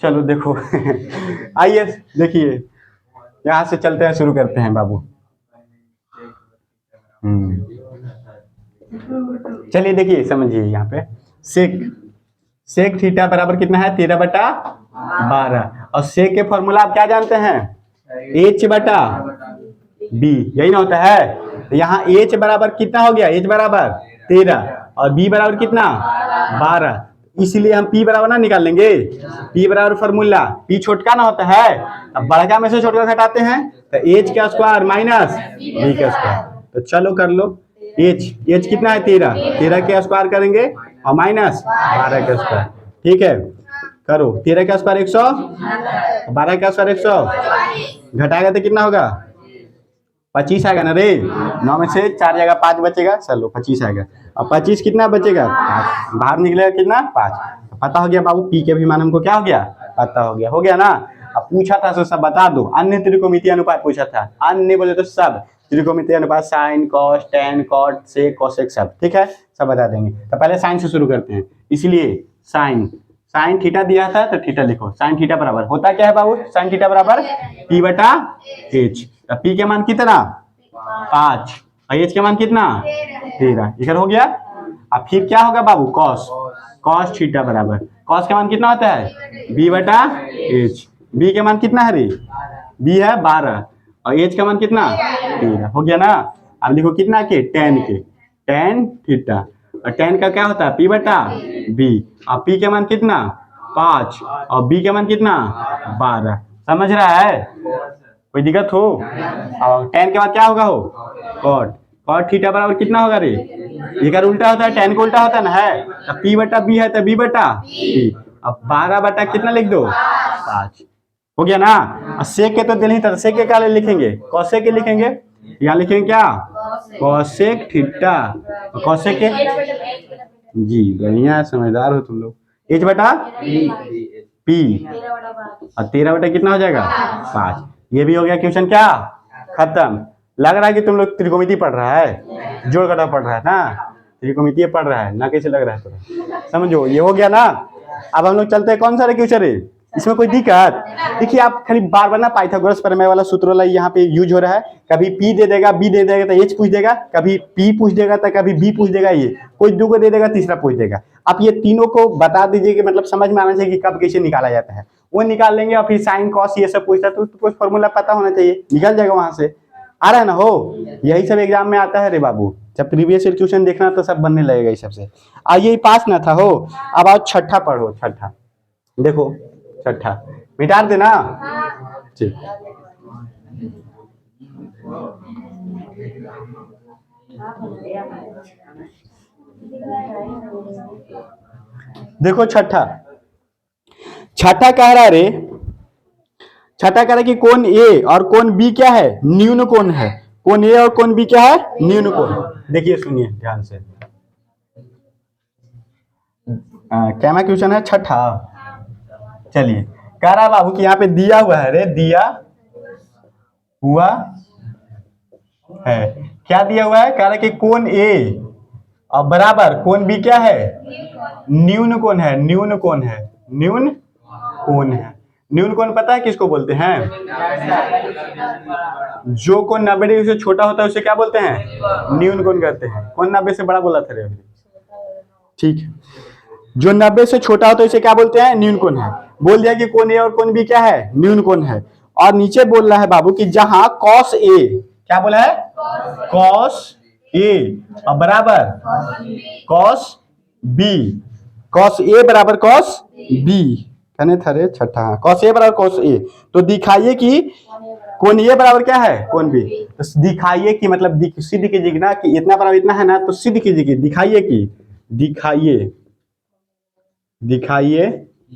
चलो देखो आइए देखिए, यहाँ से चलते हैं, शुरू करते हैं बाबू। चलिए देखिए समझिए, यहाँ पे सेक, सेक थीटा बराबर कितना है 13 बटा 12, और सेक के फॉर्मूला आप क्या जानते हैं, एच बटा बी, यही ना होता है। तो यहाँ एच बराबर कितना हो गया, एच बराबर 13 और बी बराबर कितना 12, इसलिए हम पी बराबर ना निकाल लेंगे, पी बराबर फॉर्मूला, पी छोटका ना होता है, अब बड़का में से छोटका घटाते हैं तो एच का स्क्वायर माइनस बी का स्क्वायर। तो चलो कर लो, एच, एच कितना है 13, 13 के स्क्वायर करेंगे और माइनस 12 का स्क्वायर, ठीक है करो, 13 का स्क्वायर 100, 12 का स्क्वायर 100, घटाएगा तो कितना होगा 25 आएगा ना रे, 9 में से 4 जाएगा 5 बचेगा, चलो 25 आएगा, और 25 कितना बचेगा 5, बाहर निकलेगा कितना 5। पता हो गया बाबू, पी के भी मान हमको क्या हो गया पता हो गया ना। अब पूछा था तो सब बता दो, अन्य त्रिकोणमितीय अनुपात पूछा था, अन्य बोले तो सब त्रिकोणमितीय अनुपात, sine cos tan cot sec cosec सब, ठीक है सब बता देंगे। तो पहले साइन से शुरू करते हैं, इसलिए साइन, साइन थीटा दिया था तो थीटा लिखो, साइन थीटा बराबर होता क्या है बाबू, साइन थीटा बराबर पी बटा एच, पी के मान कितना 5 और एच के मान कितना 13, इधर हो गया। अब फिर क्या होगा बाबू, कॉस, कॉस थीटा बराबर, कॉस का मान कितना होता है बी बटा एच, बी के मान कितना है रे बी है 12 और एच का मान कितना 13 हो गया ना। अब लिखो कितना के टेन थीटा और टेन का क्या होता है पी बटा बी और पी का मान कितना 5 और बी का मान कितना 12। समझ रहा है कोई दिक्कत हो। और टेन के बाद क्या होगा हो कॉट थीटा बराबर कितना होगा रे ये का उल्टा होता है टेन को उल्टा होता है ना है तो पी बटा बी है तो बी बटा बी। अब 12 बटा कितना लिख दो 5 हो गया ना। और सेक के तो दिल ही था सेक के क्या लिखेंगे कौशेक के लिखेंगे यहाँ लिखेंगे क्या कौशेक थीटा कौशेक के जी बढ़िया समझदार हो तुम लोग एच बटा पी और 13 बटा कितना हो जाएगा 5। ये भी हो गया क्वेश्चन क्या खत्म। लग रहा है कि तुम लोग त्रिकोणमिति पढ़ रहा है जोड़ घटाव पढ़ रहा है ना त्रिकोणमिति पढ़ रहा है ना कैसे लग रहा है तुम्हें समझो ये हो गया ना। अब हम लोग चलते हैं कौन सा क्वेश्चन है इसमें कोई दिक्कत देखिए आप खाली बार बार ना पाइथागोरस प्रमेय वाला सूत्र वाला यहाँ पे यूज हो रहा है। कभी पी दे देगा बी दे देगा तो एच पूछ देगा कभी पी पूछ देगा तो कभी बी पूछ देगा ये कोई दो को दे देगा तीसरा पूछ देगा। आप ये तीनों को बता दीजिए कि मतलब समझ में आना चाहिए कि कब कैसे निकाला जाता है वो निकाल लेंगे और फिर साइन कॉस ये सब पूछता है तो कुछ फॉर्मूला पता होना चाहिए निकल जाएगा वहां से आ रहा है ना हो। यही सब एग्जाम में आता है रे बाबू जब प्रीवियस ईयर क्वेश्चन देखना तो सब बनने लगेगा इस सबसे। ये पास ना था हो। अब आओ छठा पढ़ो छठा देखो छठा मिटा देना ठीक। देखो छठा कह रहा रे छठा कह रहा है कि कोण ए और कोण बी क्या है न्यून कोण है कोण ए और कोण बी क्या है न्यून कोण। देखिए सुनिए ध्यान से क्या मैं क्वेश्चन है छठा चलिए कह रहा बाबू कि यहाँ पे दिया हुआ है रे दिया हुआ है क्या दिया हुआ है कह रहा कि कोण ए और बराबर कोण बी क्या है न्यून कोण है न्यून कोण है न्यून कोण है। न्यून कोण पता है किसको बोलते हैं जो कोण 90 डिग्री से छोटा होता है उसे क्या बोलते हैं न्यून कोण कहते हैं। कोण 90 से बड़ा बोला था रे ठीक है जो 90 से छोटा होता है उसे क्या बोलते हैं न्यून कोण है। बोल दिया कि कोण ए और कोण बी क्या है न्यून कोण है और नीचे बोल रहा है बाबू कि जहां कॉस ए क्या बोला है कॉस ए और बराबर कॉस ए बराबर कॉस बी कहने था रे छठा कॉस ए बराबर कॉस ए तो दिखाइए कि कोण ए बराबर क्या है कोण बी तो दिखाइए कि मतलब सिद्ध कीजिए ना कि इतना बराबर इतना है ना तो सिद्ध कीजिए दिखाइए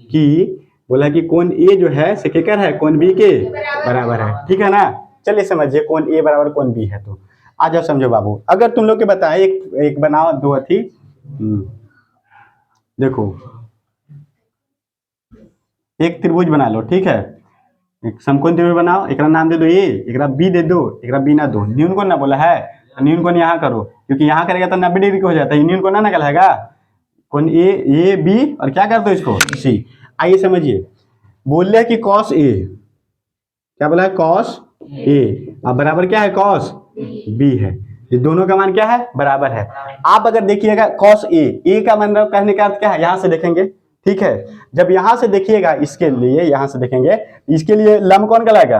कि बोला कि कोण ए जो है से क्या है कोण बी के बराबर है ठीक है ना। चलिए समझिए कोण ए बराबर कोण बी है तो आ जाओ समझो बाबू अगर तुम लोग के बताए एक बनाओ दो अथी देखो एक त्रिभुज बना लो ठीक है एक समकोण त्रिभुज बनाओ एक नाम दे दो ए एक बी दे दो एक बी ना दो न्यून कोण ना बोला है तो न्यून कोण यहाँ करो क्योंकि यहाँ करेगा तो 90 डिग्री हो जाता है न्यून कोण ना कहलाएगा कोण ए बी और क्या कर दो इसको सी। आइए समझिए बोल रहे कि कॉस ए क्या बोला है कॉस ए और बराबर क्या है कॉस बी है ये दोनों का मान क्या है बराबर है। आप अगर देखिएगा कॉस ए का मतलब कहने का अर्थ क्या है यहाँ से देखेंगे ठीक है जब यहाँ से देखिएगा इसके लिए यहाँ से देखेंगे इसके लिए लंब कौन कहलाएगा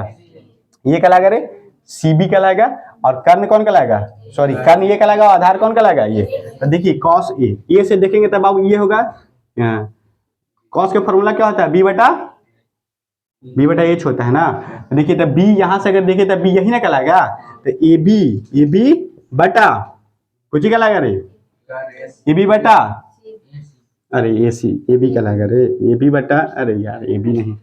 ये कहलाएगा रे सी बी कहलाएगा और कर्ण कौन कहलाएगा सॉरी कर्ण ये कहलाएगा आधार कौन कहलाएगा ये तो देखिए कॉस ए से देखेंगे तब बाबू ये होगा कॉस का फॉर्मूला क्या होता है बी बटा एच होता है ना। तो देखिए तब बी यहाँ से अगर देखिए तब बी यही ना कहलाएगा तो ए बी बटा कुछ ही कहलाएगा रे ए बी बटा अरे ए सी ए बी कहलाएगा रे ए बी बटा अरे यार ए बी नहीं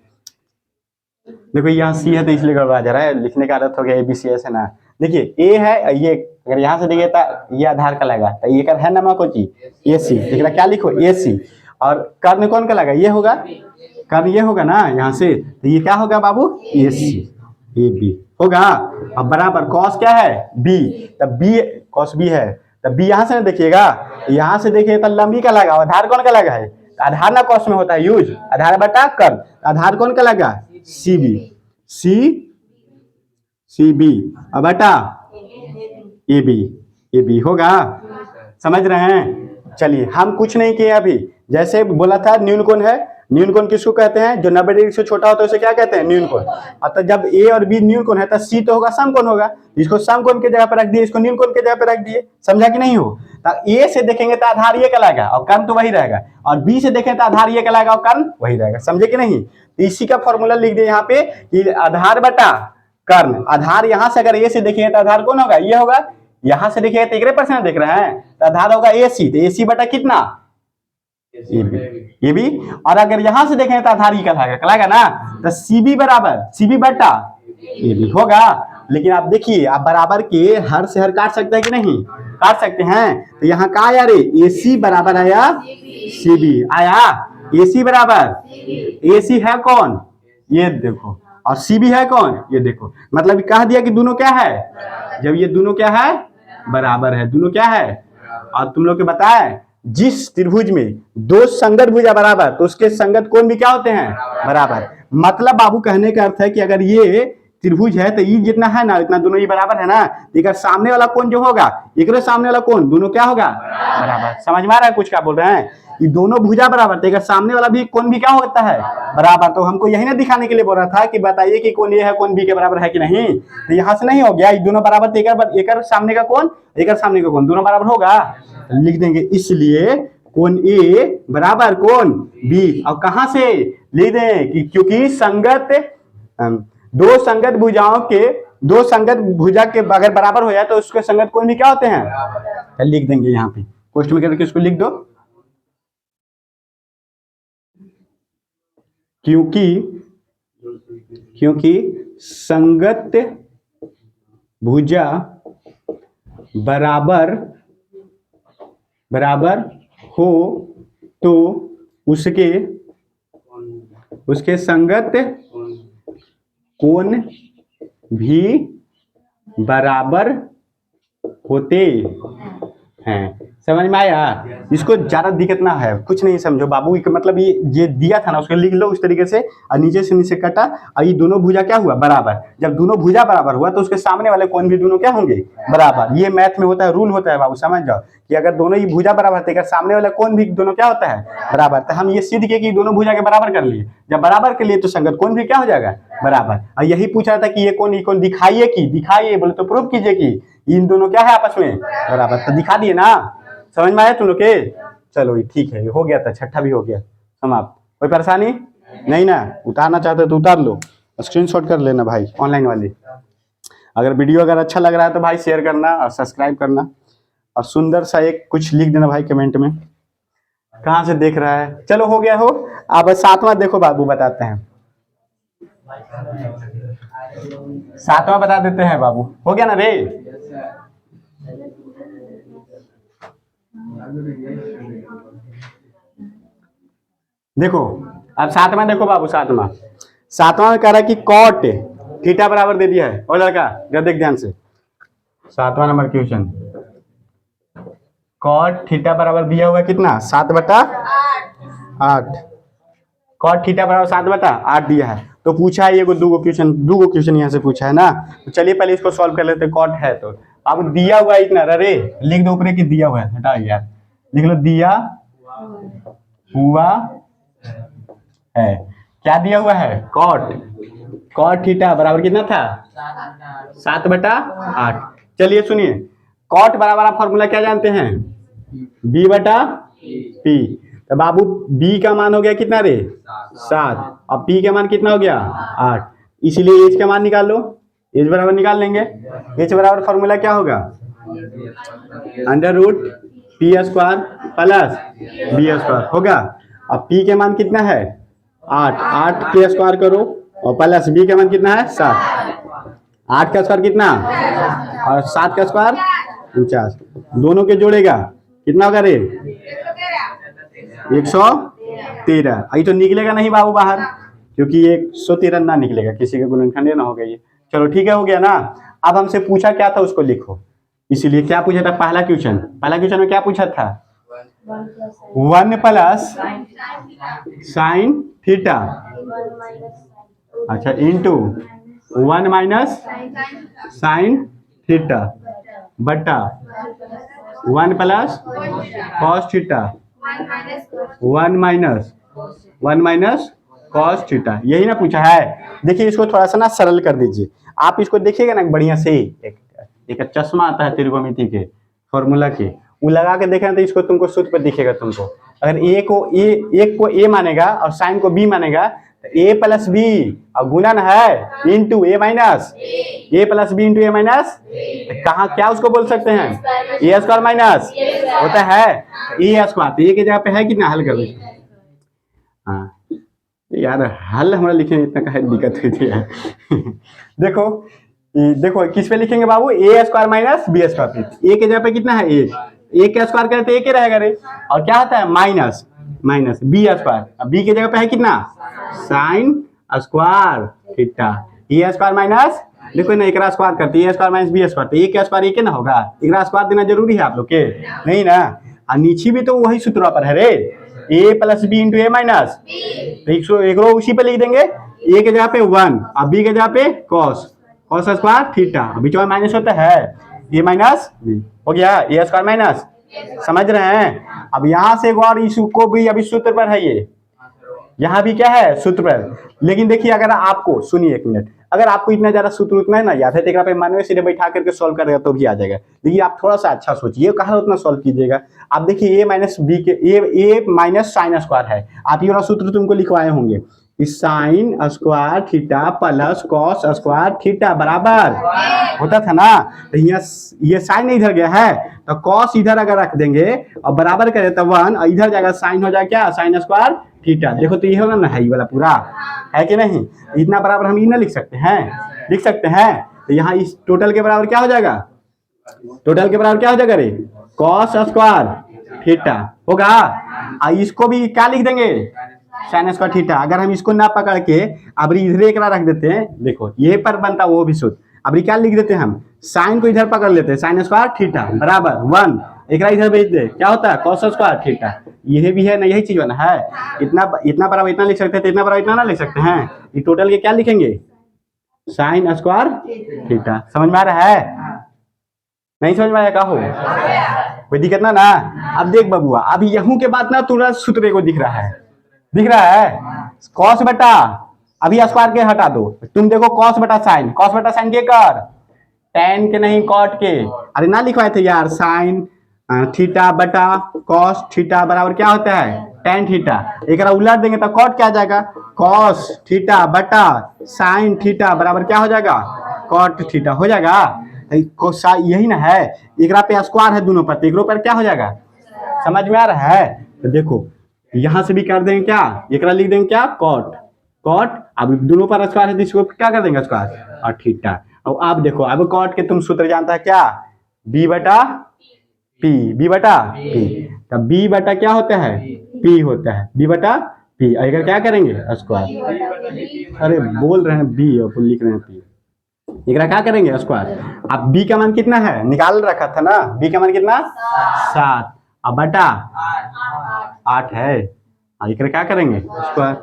देखो यहाँ सी है तो इसलिए गड़बड़ा जा रहा है लिखने का आदत हो गया ए बी सी एस है ना। देखिए ए है ये अगर यहाँ से देखिए तो ये आधार का लगा तो ये है ना कोई चीज ए सी देख क्या लिखो ए सी और कर्ण कौन का लगा ये होगा कर्ण ये होगा ना यहाँ से तो ये क्या होगा बाबू ए सी ए बी होगा। अब बराबर कॉस क्या है बी तब बी कॉस बी है तब बी यहाँ से ना देखिएगा यहाँ से देखिए तो लंबी का लगा आधार कौन का लगा है आधार ना कॉस में होता है यूज आधार बटा कर्ण आधार कौन का लगा सी बी अब बटा ए बी होगा समझ रहे हैं। चलिए हम कुछ नहीं किए अभी जैसे बोला था न्यून कोण है न्यून कोण किसको कहते हैं? जो 90 डिग्री से छोटा होता है उसे क्या कहते हैं? न्यून कोण। अतः जब ए और बी न्यून कोण है तो सी तो होगा सम कोण होगा। इसको सम कोण की जगह पर रख दिए, इसको न्यून कोण की जगह पर रख दिए। समझा कि नहीं हो? तो ए से देखेंगे तो आधार ये कहलाएगा और कर्ण तो वही रहेगा, और बी से देखें तो आधार ये कहलाएगा और कर्ण वही रहेगा। समझे कि नहीं? तो इसी का फॉर्मूला लिख दिए यहाँ पे कि आधार बटा कर्ण। आधार यहाँ से अगर ए से देखेंगे तो आधार कौन होगा? ये होगा। यहां से देखिए तो एक परसेंट देख रहे हैं तो आधार होगा ए सी, तो ए सी बटा कितना? ये भी। और अगर यहां से देखें तो आधार ही कहलाएगा ना, तो सी बी बराबर सी बी बटा ए बी होगा। लेकिन आप देखिए, आप बराबर के हर से हर काट सकते हैं कि नहीं? काट सकते हैं। तो यहाँ का आया रे? ए सी बराबर आया सी बी आया। ए सी बराबर ए सी है कौन? ये देखो, और सी बी है कौन? ये देखो। मतलब कह दिया कि दोनों क्या है? जब ये दोनों क्या है? बराबर है। दोनों क्या है? और तुम लोग के बताए जिस त्रिभुज में दो संगत भुजा बराबर तो उसके संगत कोण भी क्या होते हैं? बराबर। मतलब बाबू कहने का अर्थ है कि अगर ये त्रिभुज है तो ये जितना है ना इतना दोनों ही बराबर है ना, लेकिन सामने वाला कोण जो होगा, एक सामने वाला कोण दोनों क्या होगा? बराबर। समझ में आ रहा है कुछ क्या बोल रहे हैं? ये दोनों भुजा बराबर थे, सामने वाला भी कोण भी क्या होता है? बराबर। तो हमको यही ना दिखाने के लिए बोल रहा था कि बताइए कि कोण ये है कोण बी के बराबर है कि नहीं। तो यहाँ से नहीं हो गया, ये दोनों बराबर थे, एक सामने का कोण एक सामने का कोण दोनों बराबर होगा। लिख देंगे इसलिए कोण ए बराबर कोण बी। और कहां से लिख दें कि क्योंकि दो संगत भुजा के अगर बराबर हो जाए तो उसके संगत कोण भी क्या होते हैं? लिख देंगे यहाँ पे क्वेश्चन में करके इसको लिख दो। क्योंकि संगत भुजा बराबर हो तो उसके संगत कोण भी बराबर होते हैं। समझ में आया? इसको ज्यादा दिक्कत ना है, कुछ नहीं समझो बाबू। मतलब ये दिया था ना उसको लिख लो उस तरीके से, और नीचे से नीचे कटा, और ये दोनों भुजा क्या हुआ? बराबर। जब दोनों भुजा बराबर हुआ तो उसके सामने वाले कोण भी दोनों क्या होंगे? बराबर। ये मैथ में होता है, रूल होता है बाबू, समझ जाओ कि अगर दोनों ही भुजा बराबर थे, सामने वाले कोण भी दोनों क्या होता है? बराबर। तो हम ये सिद्ध किए कि दोनों भुजा के बराबर कर लिए। जब बराबर के लिए तो संगत कोण भी क्या हो जाएगा? बराबर। और यही पूछ रहा था कि ये कोण दिखाइए, बोले तो प्रूफ कीजिए कि इन दोनों क्या है आपस में? बराबर। तो दिखा दिए ना। समझ में आया तुम लोग के? चलो ठीक है, हो गया था, छठा भी हो गया समाप्त। कोई परेशानी नहीं ना? उतारना चाहते तो उतार लो, स्क्रीनशॉट कर लेना भाई ऑनलाइन वाले। अगर वीडियो अगर अच्छा लग रहा है तो भाई शेयर करना और सब्सक्राइब करना, और सुंदर सा एक कुछ लिख देना भाई कमेंट में, कहाँ से देख रहा है। चलो हो गया हो। अब सातवां देखो बाबू, बताते हैं। सातवां बता देते हैं बाबू। हो गया ना रे? देखो अब सातवां देखो बाबू। सातवां में कह रहा है कि कॉट थीटा बराबर दे दिया है। और लड़का जब देख ध्यान से, सातवां नंबर क्वेश्चन, कॉट थीटा बराबर दिया हुआ कितना? 7/8। कॉट थीटा बराबर 7/8 दिया है। तो पूछा है ये दो क्वेश्चन यहाँ से पूछा है ना। तो चलिए पहले इसको सॉल्व कर लेते हैं। कॉट है तो अब दिया हुआ इतना, अरे लिख दो ऊपर कि दिया हुआ है, हटा यार, लिख लो दिया हुआ है। क्या दिया हुआ है? कॉट थीटा बराबर कितना था? 7/8। चलिए सुनिए, कॉट बराबर आप फॉर्मूला क्या जानते हैं? b/p। तो बाबू b का मान हो गया कितना रे? 7। और p का मान कितना हो गया? 8। इसीलिए h का मान निकाल लो। h बराबर निकाल लेंगे। h बराबर फॉर्मूला क्या होगा? √p² प्लस b² होगा। अब p के मान कितना है? 8 के स्क्वायर करो, और प्लस b का मान कितना है? 7। 8 का स्क्वायर कितना? और 7 का स्क्वायर 49। दोनों के जोड़ेगा कितना होगा रे? 113। ये तो निकलेगा नहीं बाबू बाहर, क्योंकि 113 ना निकलेगा, किसी का गुणनखंड ना होगा ये। चलो ठीक है, हो गया ना। अब हमसे पूछा क्या था उसको लिखो। इसीलिए क्या पूछा था? पहला क्वेश्चन में क्या पूछा था? 1 प्लस साइन थीटा, अच्छा, इंटू 1 माइनस साइन थीटा बटा 1 plus cos theta 1 minus 1 minus cos theta, यही ना पूछा है। देखिए इसको थोड़ा सा ना सरल कर दीजिए। आप इसको देखिएगा ना बढ़िया से, एक चश्मा आता है त्रिकोणमिति के फॉर्मूला के, वो लगा के देखें तो इसको तुमको सूत्र पर दिखेगा तुमको। अगर एक को ए मानेगा और साइन को बी मानेगा तो ए प्लस बी और गुणन है इंटू ए माइनस, ए प्लस बी इंटू ए माइनस, कहाँ क्या उसको बोल सकते हैं, ए स्क्वायर माइनस होता है ए स्क्वायर। तो ए के जगह पे है कितना, हल कर दीजिए। हाँ यार हल हमारा लिखने में इतना काहे दिक्कत हुई थी यार। देखो देखो किस पे लिखेंगे बाबू, ए स्क्वायर माइनस बी स्क्वायर। ए के जगह पे कितना है एक, एक का स्क्वायर करें तो एक ही रहेगा रे, और क्या होता है माइनस माइनस बी स्क्वायर। अब बी के जगह पे है कितना, साइन स्क्वायर थीटा, ए स्क्वायर माइनस, देखो ना एक स्क्वायर करते ए स्क्वायर माइनस बी स्क्वायर, तो एक स्क्वायर एक ना होगा, एक स्क्वायर देना जरूरी है आप लोग के नहीं ना। और नीचे भी तो वही सूत्र पर है रे, ए प्लस बी इंटू ए माइनस, एक रो उसी पे लिख देंगे, ए के जगह पे 1 और बी के जगह पे कॉस, कॉस स्क्वायर थीटा, बीच में माइनस होता है ए माइनस बी, हो गया ए स्क्वायर माइनस। समझ रहे हैं। अब यहाँ से एक और इशू को भी अभी सूत्र पर है, ये यहाँ भी क्या है सूत्र पर। लेकिन देखिए अगर आपको, सुनिए एक मिनट, अगर आपको इतना ज्यादा सूत्र उतना है ना याद है तो पे मन में सीधे बैठा करके सॉल्व करेगा तो भी आ जाएगा। लेकिन आप थोड़ा सा अच्छा सोचिए कहाँ उतना सॉल्व कीजिएगा। आप देखिए ए माइनस बी के ए माइनस साइन स्क्वायर है, आप ये वाला सूत्र तुमको लिखवाए होंगे, sine square theta plus cos square theta बराबर होता था ना। तो ये साइन इधर गया है तो कॉस इधर अगर रख देंगे और बराबर करे तो 1 और इधर जाएगा साइन, हो जाएगा क्या, साइन स्क्वायर थीटा। देखो तो ये होगा ना, है ये वाला पूरा है कि नहीं, इतना बराबर हम ये ना लिख सकते हैं, लिख सकते हैं। तो यहाँ इस टोटल के बराबर क्या हो जाएगा, टोटल के बराबर क्या हो जाएगा रे, कॉस स्क्वायर थीटा होगा। और इसको भी क्या लिख देंगे, साइन स्क्वायर थीटा। अगर हम इसको ना पकड़ के अब इधर एक रख देते हैं, देखो ये पर बनता वो भी सूत्र, अब क्या लिख देते हैं हम, साइन को इधर पकड़ लेते हैं, साइन स्क्वायर थीटा बराबर 1, एक इधर भेज दे, क्या होता है कॉस स्क्वायर थीटा। ये भी है ना, यही चीज बना है। इतना बराबर इतना लिख सकते हैं, तो इतना बराबर इतना ना लिख सकते हैं। ये टोटल के क्या लिखेंगे, साइन स्क्वायर थीटा। समझ में आ रहा है, नहीं समझ में आया, का हो कोई दिक्कत ना। अब देख बबुआ, अभी यहूं के बाद ना तुरंत सूत्र को दिख रहा है, दिख रहा है कॉस बटा, अभी स्क्वायर के हटा दो, तुम देखो कॉस बटा साइन, कॉस बटा साइन के कर, टेन के नहीं कॉट के। अरे ना लिखवाए थे यार, साइन थीटा बटा कॉस थीटा बराबर क्या होता है, टेन थीटा। एक उलट देंगे तो कॉट क्या आ जाएगा, कॉस थीटा बटा साइन थीटा बराबर क्या हो जाएगा, कॉट थीटा हो जाएगा। यही ना है, एक पे स्क्वायर है दोनों पर, एक पर क्या हो जाएगा, समझ में आ रहा है। तो देखो यहां से भी कर देंगे क्या, एक लिख देंगे क्या, कॉट, कॉट, अब दोनों पर स्क्वायर है तो इसको क्या कर देंगे स्क्वायर और थीटा। और अब देखो अब कॉट के तुम सूत्र जानता है क्या, बी बटा पी, बी बटा पी, तब बी बटा क्या होता है, पी होता है, बी बटा पी। अगर क्या करेंगे स्क्वायर, अरे बोल रहे हैं बी और लिख रहे हैं पी, एक क्या करेंगे स्क्वायर। अब बी का मान कितना है, निकाल रखा था ना, बी का मान कितना 7, अब बटा 8 है, एक क्या करेंगे स्क्वायर।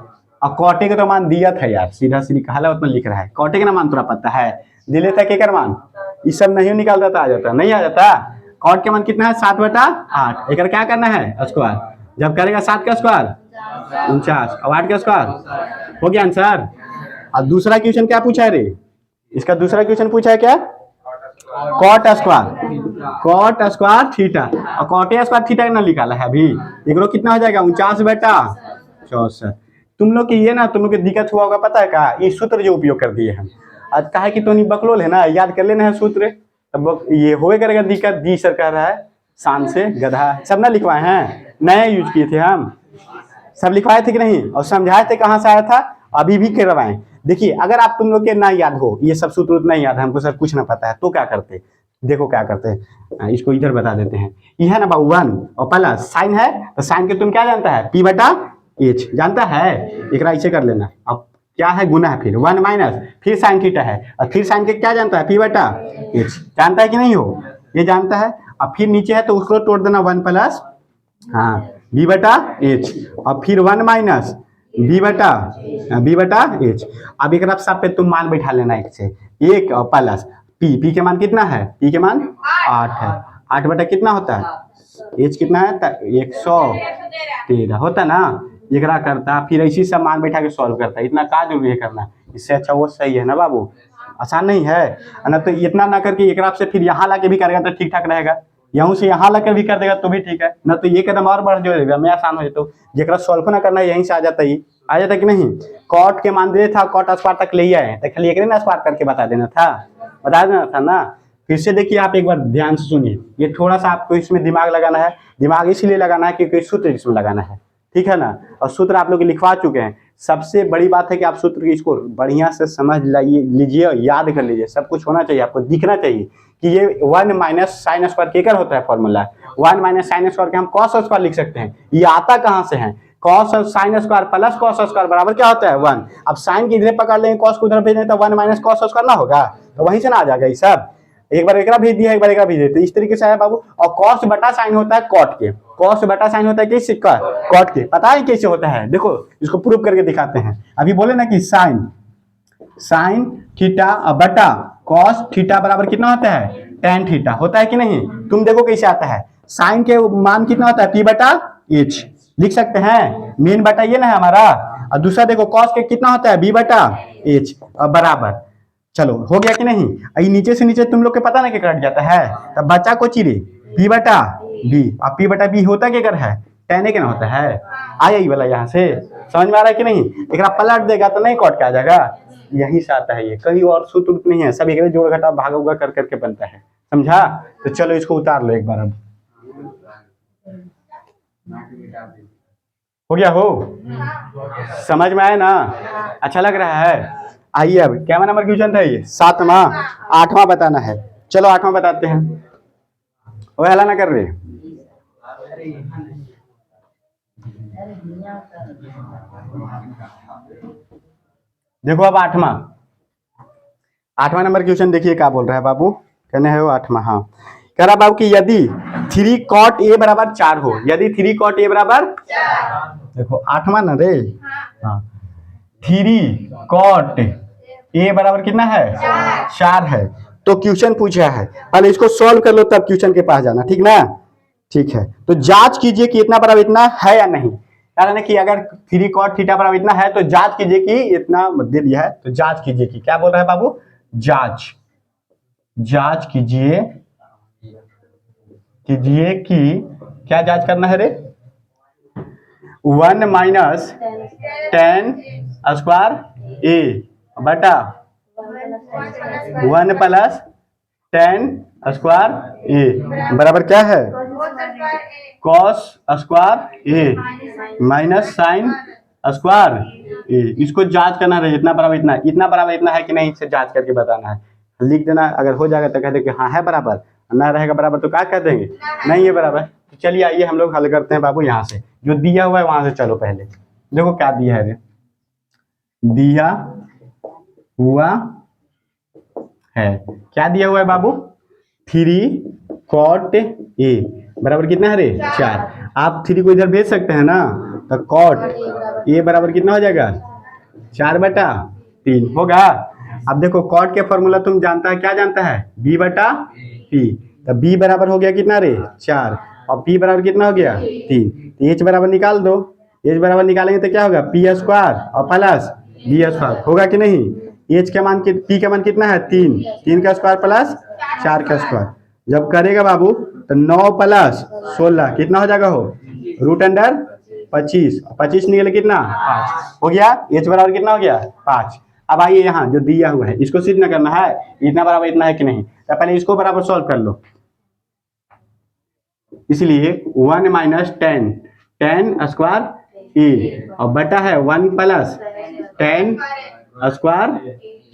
और कॉटे का तो मान दिया था यार, सीधा सीधी कहा उतना लिख रहा है, कॉटे का ना मान थोड़ा पता है, दिले था के मान, ये सब नहीं निकालता था, आ जाता नहीं आ जाता। कॉट के मान कितना है 7 बटा 8, एक क्या करना है स्क्वायर, जब करेगा 7 का स्क्वायर 49 और 8 का स्क्वायर, हो गया आंसर। और दूसरा क्वेश्चन क्या पूछा है रे, इसका दूसरा क्वेश्चन पूछा है क्या, cot square, cot square theta, और कॉट स्क्वायर थीटा ना निकाला है अभी, एक कितना हो जाएगा 49 बटा 64। तुम लोग की ये ना, तुम लोग की दिक्कत हुआ होगा पता है का, ये सूत्र जो उपयोग कर दिए हम, आज कहा कि तो नहीं बकलोल है ना, याद कर लेना है सूत्र, तब ये होए करेगा दिक्कत। जी सर कह रहा है शान से गधा सब ना लिखवाए हैं, नए यूज किए थे हम, सब लिखवाए थे कि नहीं, और समझाए थे कहाँ से आया था, अभी भी करवाएं। देखिए अगर आप तुम लोग के ना याद हो, ये सब सूत्र नहीं याद है, हमको सर कुछ ना पता है, तो क्या करते, देखो क्या करते हैं, इसको इधर बता देते हैं। यह है ना बाबू 1 और प्लस साइन है, तो साइन के तुम क्या जानता है, पी बटा एच जानता है, एक ऐसे कर लेना। अब क्या है गुना है, फिर 1 माइनस फिर साइन थीटा है, और फिर साइन के क्या जानता है, पी बटा एच जानता है कि नहीं हो, ये जानता है। अब फिर नीचे है तो उसको तोड़ देना, 1 प्लस हाँ बी बटा एच, और फिर 1 माइनस बी बटा एच। अब एक सब पे तुम मान बैठा लेना, एक से एक और प्लस पी, पी के मान कितना है, पी के मान 8 है, 8 बटा कितना होता है, एच कितना है 113 होता ना, एकरा करता, फिर ऐसी सब मान बैठा के सॉल्व करता, इतना का जरूरी है करना। इससे अच्छा वो सही है ना बाबू, आसान नहीं है ना। तो इतना ना करके एकरा से फिर यहाँ ला के भी करेगा तो ठीक ठाक रहेगा, यहाँ से यहाँ लाकर भी कर देगा तो भी ठीक है ना। तो ये कदम और बढ़ जाएगा, मैं आसान हो जाता। जेकरा सॉल्व ना करना है यहीं से आ जाता, ही आ जाता कि नहीं। कॉट के मान दे था, कॉट स्क्वायर तक ले आए तो खाली एक ना स्क्वायर करके बता देना था ना। फिर से देखिए आप एक बार ध्यान से सुनिए, ये थोड़ा सा आपको इसमें दिमाग लगाना है। दिमाग इसलिए लगाना है क्योंकि सूत्र इसमें लगाना है, ठीक है ना। और सूत्र आप लोग लिखवा चुके हैं। सबसे बड़ी बात है कि आप सूत्र की इसको बढ़िया से समझ लीजिए और याद कर लीजिए। सब कुछ होना चाहिए, आपको दिखना चाहिए कि ये 1 माइनस साइन स्क्वायर केकर होता है फॉर्मूला। 1 माइनस साइन स्क्वायर के हम कॉस स्क्वायर लिख सकते हैं। ये आता कहाँ से है, cos sine square plus cos square बराबर क्या होता है 1। अब साइन की इधर पकड़ लेंगे, कॉस को उधर भेज दें तो 1 माइनस कॉस स्क्वायर ना होगा, तो वहीं से ना आ जाएगा ये सब। एक बार एकरा भेज दिया, एक बार एकरा भेज दिया, तो इस तरीके से है बाबू। और कॉस बटा साइन होता है कॉट के, कॉस बटा साइन होता है किस का, कॉट के। पता है कैसे होता है, देखो इसको प्रूव करके दिखाते हैं। अभी बोले ना कि साइन थीटा बटा कॉस थीटा बराबर कितना होता है, टेन थीटा होता है कि नहीं। तुम देखो कैसे आता है। साइन के मान कितना होता है, पी बटा एच लिख सकते हैं, मेन बटा ये ना है हमारा। और दूसरा देखो कॉस के कितना होता है, बी बटा एच बराबर। चलो हो गया कि नहीं। आई नीचे से नीचे तुम लोग के पता ना क्या कट जाता है, तब बच्चा को चिरे पी बटा बी। अब पी बटा बी होता क्या कर है, टेन के ना होता है। आया ही वाला यहाँ से समझ में आ रहा है कि नहीं। एक पलट देगा तो नहीं कट के आ जाएगा, यहीं से आता है ये, कहीं और सूत्र नहीं है। सब एक जोड़ घटा भागा उगा कर करके बनता है, समझा। तो चलो इसको उतार लो एक बार। अब हो गया हो, समझ में आया ना, अच्छा लग रहा है। आइए अब क्या नंबर क्वेश्चन था ये, 7वां 8वां बताना है। चलो 8वां बताते हैं, वो हला ना कर रहे। देखो अब 8वां नंबर क्वेश्चन देखिए क्या बोल रहा है बाबू, कहने है वो 8वां। हाँ कह रहा बाबू कि यदि 3 cot a बराबर 4 हो, यदि 3 cot a बराबर 4, देखो 8वां ना रे। हाँ 3 cot a बराबर कितना है, 4 है। तो क्वेश्चन पूछा है, पहले इसको सॉल्व कर लो तब क्वेश्चन के पास जाना, ठीक ना। ठीक है, तो जांच कीजिए कि इतना बराबर इतना है या नहीं। कारण कि अगर 3 cot थीटा बराबर इतना है तो जांच कीजिए कि इतना दे दिया है, तो जांच कीजिए कि क्या बोल रहा है बाबू, जांच कीजिए कि क्या जांच करना है रे, 1 माइनस 10 स्क्वायर ए बटा 1 प्लस 10 स्क्वायर ए बराबर क्या है, कॉस स्क्वायर ए माइनस साइन स्क्वायर ए। इसको जांच करना है, इतना बराबर इतना बराबर इतना है कि नहीं, इसे जांच करके बताना है। लिख देना, अगर हो जाएगा तो कह दे कि हाँ है बराबर, ना रहेगा बराबर तो क्या कह देंगे नहीं है बराबर। तो चलिए आइए हम लोग हल करते हैं बाबू। यहाँ से जो दिया हुआ है वहां से चलो पहले देखो क्या दिया है रे, दिया हुआ है, क्या दिया हुआ है बाबू, 3 cot a बराबर कितना है रे 4। आप 3 को इधर भेज सकते हैं ना, तो cot a बराबर कितना हो जाएगा 4 बटा 3 होगा। अब देखो cot के फॉर्मूला तुम जानता है, क्या जानता है, b बटा p। तो b बराबर हो गया कितना रे 4 और p बराबर कितना हो गया 3। तो h बराबर निकाल दो, h बराबर निकालेंगे तो क्या होगा p स्क्वायर और प्लस b स्क्वायर होगा कि नहीं। h का मान p का मान कितना है 3 का स्क्वायर प्लस 4 का स्क्वायर। जब करेगा बाबू तो 9 प्लस 16 कितना हो जाएगा, हो रूट अंडर 25 निकले कितना 5 हो गया। h बराबर कितना हो गया 5। अब आइए यहाँ जो दिया हुआ है इसको सिद्ध न करना है, इतना बराबर इतना है कि नहीं, तो पहले इसको बराबर सॉल्व कर लो। इसलिए 1 माइनस 10 स्क्वायर ए और बटा है 1 प्लस 10 स्क्वायर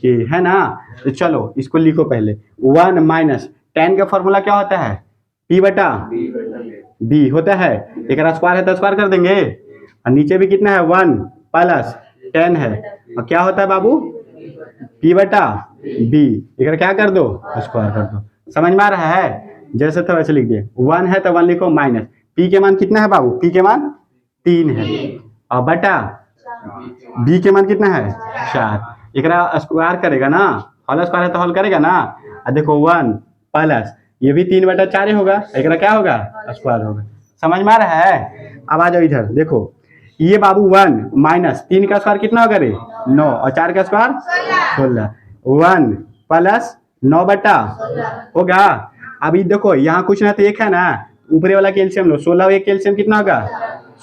ए है ना। तो चलो इसको लिखो पहले, 1 माइनस 10 का फॉर्मूला क्या होता है, p बटा b होता है। एक स्क्वायर है तो स्क्वायर कर देंगे, और नीचे भी कितना है 1 प्लस 10 है, और क्या होता है बाबू p बटा b। एक क्या कर दो स्क्वायर कर दो, समझ में आ रहा है। जैसे था वैसे लिख दिए, 1 है तो 1 लिखो माइनस p के मान कितना है बाबू, p के मान 3 है और बटा b के मान कितना है 4। एक स्क्वायर करेगा ना, होल स्क्वायर है तो होल करेगा ना। और देखो 1 प्लस ये भी 3 बटा 4 होगा, एक क्या होगा स्क्वायर होगा, समझ में आ रहा है। अब आ जाओ इधर देखो, ये बाबू 1 माइनस 3 का स्क्वायर कितना होगा रे 9 और 4 का स्क्वायर 16 1 प्लस 9 बटा होगा। अभी देखो यहाँ कुछ ना तो एक है ना ऊपरे वाला कैल्शियम लो 16 एक कैल्शियम कितना होगा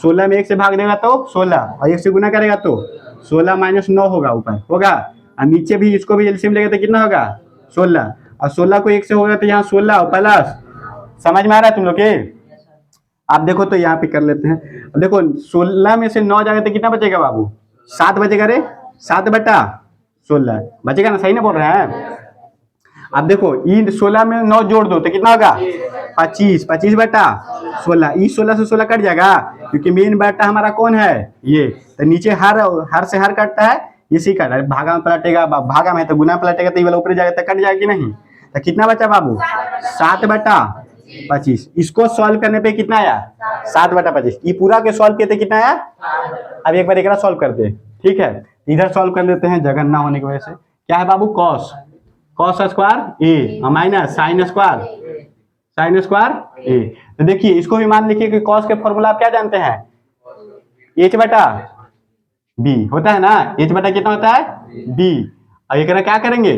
16 में 1 से भाग देगा तो 16 और 1 से गुना करेगा तो 16 माइनस 9 होगा ऊपर होगा और नीचे भी इसको भी एलसीएम लेगा तो कितना होगा 16 और 16 को 1 से होगा तो यहाँ 16 प्लस समझ में आ रहा है तुम लोग के। आप देखो तो यहाँ पे कर लेते हैं। अब देखो 16 में से 9 जाएगा तो कितना बचेगा बाबू 7 बचेगा रे 7 बटा 16 बचेगा ना सही ना बोल रहे हैं। अब देखो इन 16 में 9 जोड़ दो तो कितना होगा 25 25 बटा 16 इस 16 से 16 कट जाएगा क्योंकि मेन बटा हमारा कौन है ये तो नीचे हर से हर कटता है इसी कट भागा में पलटेगा भागा में तो गुना पलटेगा तो ये वाला ऊपर जाएगा तो कट जाएगा कि नहीं तो कितना बचा बाबू 7 बटा 25 इसको सॉल्व करने पे कितना आया 7 बटा 25 ये पूरा के सॉल्व किए थे कितना आया। अब एक बार एक सॉल्व करते हैं ठीक है इधर सॉल्व कर लेते हैं जगह ना होने की वजह से क्या है बाबू कॉस स्क्वायर ए माइनस साइन स्क्वायर ए। तो देखिए इसको भी मान लिखिए कि कॉस के फॉर्मूला आप क्या जानते हैं एच बटा बी होता है ना एच बटा कितना होता है बी और एक क्या करेंगे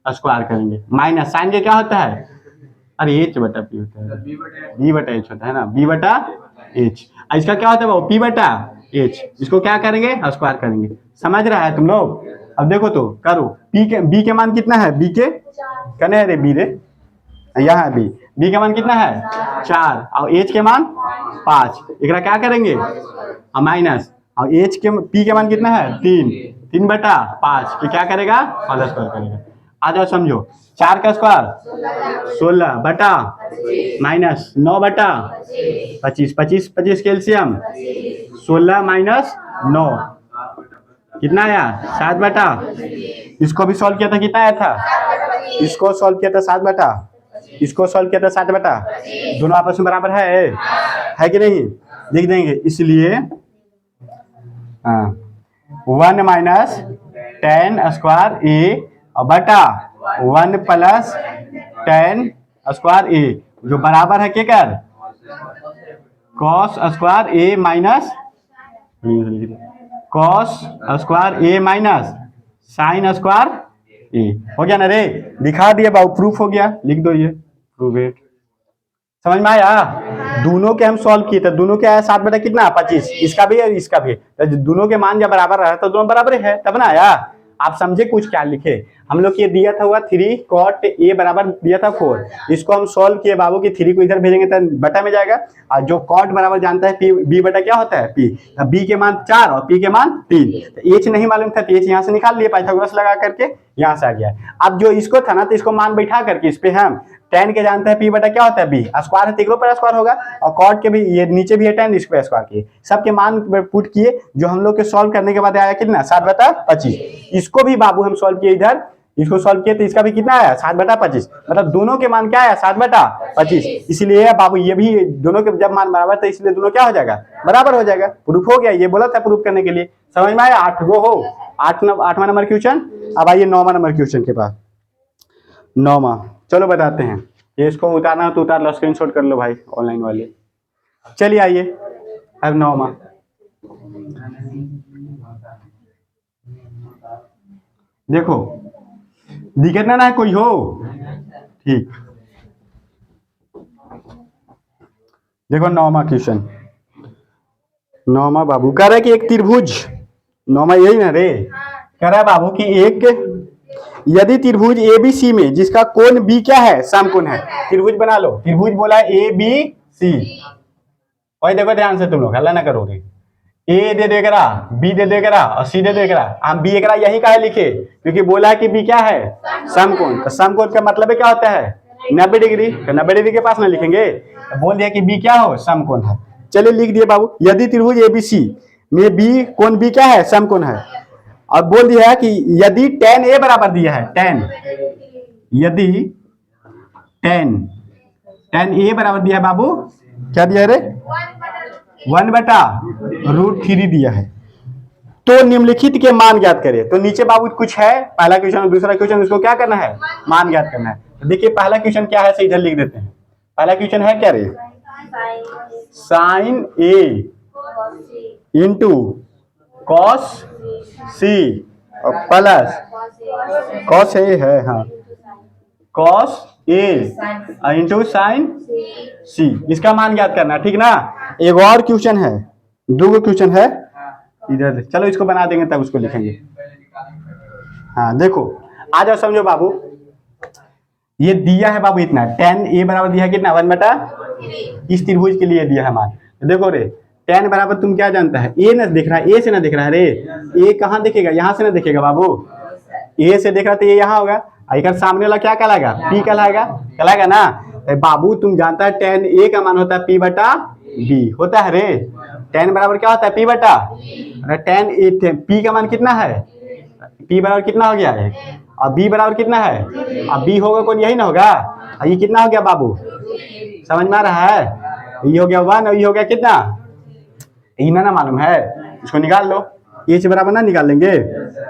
स्क्वायर करेंगे माइनस साइन के क्या होता है अरे एच बटा पी होता है बी बटा एच होता है ना बी बटा एच इसका क्या होता है वो पी बटा एच इसको क्या करेंगे स्क्वायर करेंगे समझ रहा है तुम लोग। अब देखो तो करो बी के मान कितना है बी के कने है रे बी रे यहाँ है बी के मान कितना है 4 और एच के मान 5 एक क्या करेंगे माइनस और एच के पी के मान कितना है 3 बटा 5 कि क्या करेगा होल स्क्वायर करेगा। आ जाओ समझो 4 का स्क्वायर 16 बटा माइनस 9 बटा 25 कैल्शियम 16 माइनस 9 कितना आया 7 बटा इसको भी सॉल्व किया था कितना आया था इसको सॉल्व किया था 7 बटा इसको सॉल्व किया था 7 बटा दोनों आपस में बराबर है कि नहीं लिख देंगे इसलिए 1 माइनस 10 स्क्वायर ए और बटा 1 प्लस 10 स्क्वायर ए जो बराबर है क्या कर कॉस स्क्वायर ए माइनस कॉस स्क्वायर ए माइनस साइन स्क्वायर ए हो गया ना रे दिखा दिया बाबू प्रूफ हो गया लिख दो ये प्रूफ इट समझ में आया। दोनों के हम सॉल्व किए थे दोनों के आया 7 बटा कितना 25 इसका भी और इसका भी तो दोनों के मान जब बराबर रहा तो दोनों बराबर है तब ना आया। आप समझे कुछ क्या लिखे हम लोग ये दिया था हुआ 3 कॉट ए बराबर दिया था 4 इसको हम सॉल्व किए बाबू की 3 को इधर भेजेंगे तो बटा में जाएगा और जो कॉट बराबर जानता है पी बी बटा क्या होता है पी बी के मान 4 और पी के मान 3 तो एच नहीं मालूम था तो एच यहाँ से निकाल लिए पाइथागोरस लगा करके यहाँ से आ गया। अब जो इसको था ना तो इसको मान बैठा करके इस पे हम tan के जानते हैं पी बटा क्या होता है बी स्क्वायर है तो पर स्क्वायर होगा और कॉट के भी ये नीचे भी है tan इसको स्क्वायर किए सबके मान पुट किए जो हम लोग के सॉल्व करने के बाद आया कितना 7 बटा 25 इसको भी बाबू हम सॉल्व किए इधर इसको सॉल्व किए तो इसका भी कितना आया 7 बटा 25 मतलब दोनों के मान क्या आया 7 बटा 25 इसलिए बाबू ये भी दोनों के जब मान बराबर था इसलिए दोनों क्या हो जाएगा बराबर हो जाएगा प्रूफ हो गया ये बोला था प्रूफ करने के लिए समझ में आया 8 गो हो 8वां नंबर क्वेश्चन। अब आइए 9वां नंबर क्वेश्चन के पास 9वां चलो बताते हैं ये इसको उतारना तो उतार लो स्क्रीनशॉट कर लो भाई ऑनलाइन वाले चलिए आइए अब 9वां देखो दिक्कत ना है कोई हो ठीक देखो 9वां क्वेश्चन 9वां बाबू कह रहा है कि एक त्रिभुज 9वां यही ना रे कह रहा है बाबू कि एक यदि त्रिभुज एबीसी में जिसका कोण बी क्या है समकोण है त्रिभुज बना लो त्रिभुज बोला ए बी सी वही देखो ध्यान से तुम लोग हल्ला ना करोगे ए दे देगा बी दे देगा और सी दे देगा हम बी एक यही का है लिखे क्योंकि बोला है कि बी क्या है समकोण तो समकोण का मतलब क्या होता है 90 डिग्री तो 90 डिग्री के पास ना लिखेंगे तो बोल दिया कि बी क्या हो समकोण है। चलिए लिख दिए बाबू यदि त्रिभुज एबीसी में बी कोण बी क्या है समकोण है और बोल दिया है कि यदि tan ए बराबर दिया है tan यदि tan ए बराबर दिया है बाबू क्या दिया है रे 1 बटा √3 दिया है तो निम्नलिखित के मान ज्ञात करें। तो नीचे बाबू कुछ है पहला क्वेश्चन और दूसरा क्वेश्चन उसको क्या करना है मान ज्ञात करना है। तो देखिए पहला क्वेश्चन क्या है इधर लिख देते हैं। पहला क्वेश्चन है क्या रे साइन ए इंटू कॉस सी और प्लस कॉस ए है, हाँ, कॉस ए इंटू साइन सी। इसका मान ज्ञात करना, ठीक ना। एक और क्वेश्चन है, दो क्वेश्चन है इधर, चलो इसको बना देंगे तब उसको लिखेंगे। हाँ देखो, आ जाओ समझो बाबू, ये दिया है बाबू इतना, tan ए बराबर दिया है कितना 1/, इस त्रिभुज के लिए दिया है मान। देखो रे, tan बराबर तुम क्या जानता है, ए ना दिख रहा है, ए से ना दिख रहा है रे, ए कहाँ दिखेगा, यहाँ से ना दिखेगा बाबू, ए से देख रहा तो ये यहाँ होगा, इधर सामने वाला क्या कहलाएगा, पी कहलाएगा ना। बाबू तुम जानता है tan ए का मान होता है p/b होता है रे, tan बराबर क्या होता है p/, अरे tan ए p का मान कितना है, p बराबर कितना हो गया है, और b बराबर कितना है, अब b होगा कौन, यही ना होगा, और ये कितना हो गया बाबू, समझ में आ रहा है, ये हो गया 1 और ये हो गया कितना, इतना ना मालूम है, इसको निकाल लो, h बराबर ना निकाल लेंगे।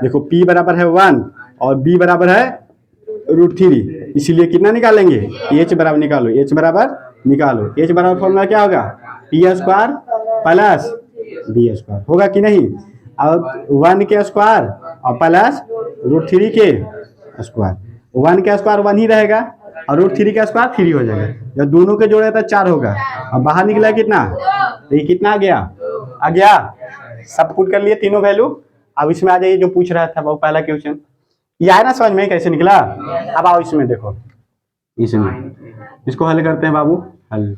देखो p बराबर है 1 और b बराबर है √3, इसीलिए कितना निकालेंगे, h बराबर निकालो, h बराबर निकालो, h बराबर फॉर्मूला क्या होगा, p² प्लस b² होगा कि नहीं, और 1 के स्क्वायर और प्लस √3 के स्क्वायर, 1 का स्क्वायर 1 ही रहेगा और √3 का स्क्वायर 3 हो जाएगा, जब दोनों के जोड़े तो 4 होगा, और बाहर निकला कितना, तो ये कितना आ गया, सब पुट कर लिए तीनों वैल्यू। अब इसमें आ जाइए जो पूछ रहा था वो पहला क्वेश्चन, ये आया ना समझ में कैसे निकला। अब आओ इसमें देखो, इसमें इसको हल करते हैं बाबू, हल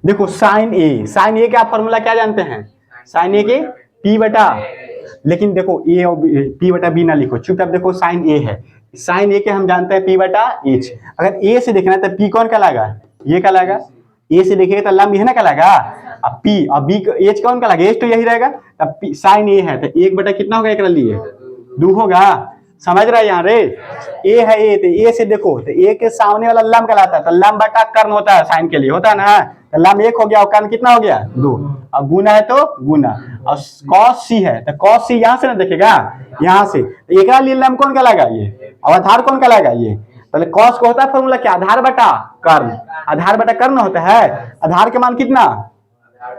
देखो साइन ए का फॉर्मूला क्या जानते हैं, साइन ए के p/, लेकिन देखो ए और p/b ना लिखो चुपचाप, देखो साइन ए है, साइन ए के हम जानते हैं p/h, अगर ए से देखना है तो p कौन कहलाएगा, ये कहलाएगा, ए से देखेगा तो लंब यह ना कहलाएगा, अब p और b h कौन कहलाएगा, h तो यही रहेगा, तब साइन ए है तो 1/, कितना होगा एक लिए 2 होगा, समझ रहा है यहाँ रे, ए है ए, तो ए से देखो तो ए के सामने वाला लंब कहलाता है, तो लंब बटा कर्ण होता है, साइन के लिए होता है ना, तो लंब 1 हो गया और कर्ण कितना हो गया 2, और गुना है तो गुना, और cos c है तो cos c यहाँ से ना देखेगा, यहाँ से, तो एक लिए लंब कौन कहलाएगा ये, और आधार कौन कहलाएगा ये, पहले cos को होता है फॉर्मूला क्या, आधार बटा कर्ण, आधार बटा कर्ण होता है, आधार के मान कितना,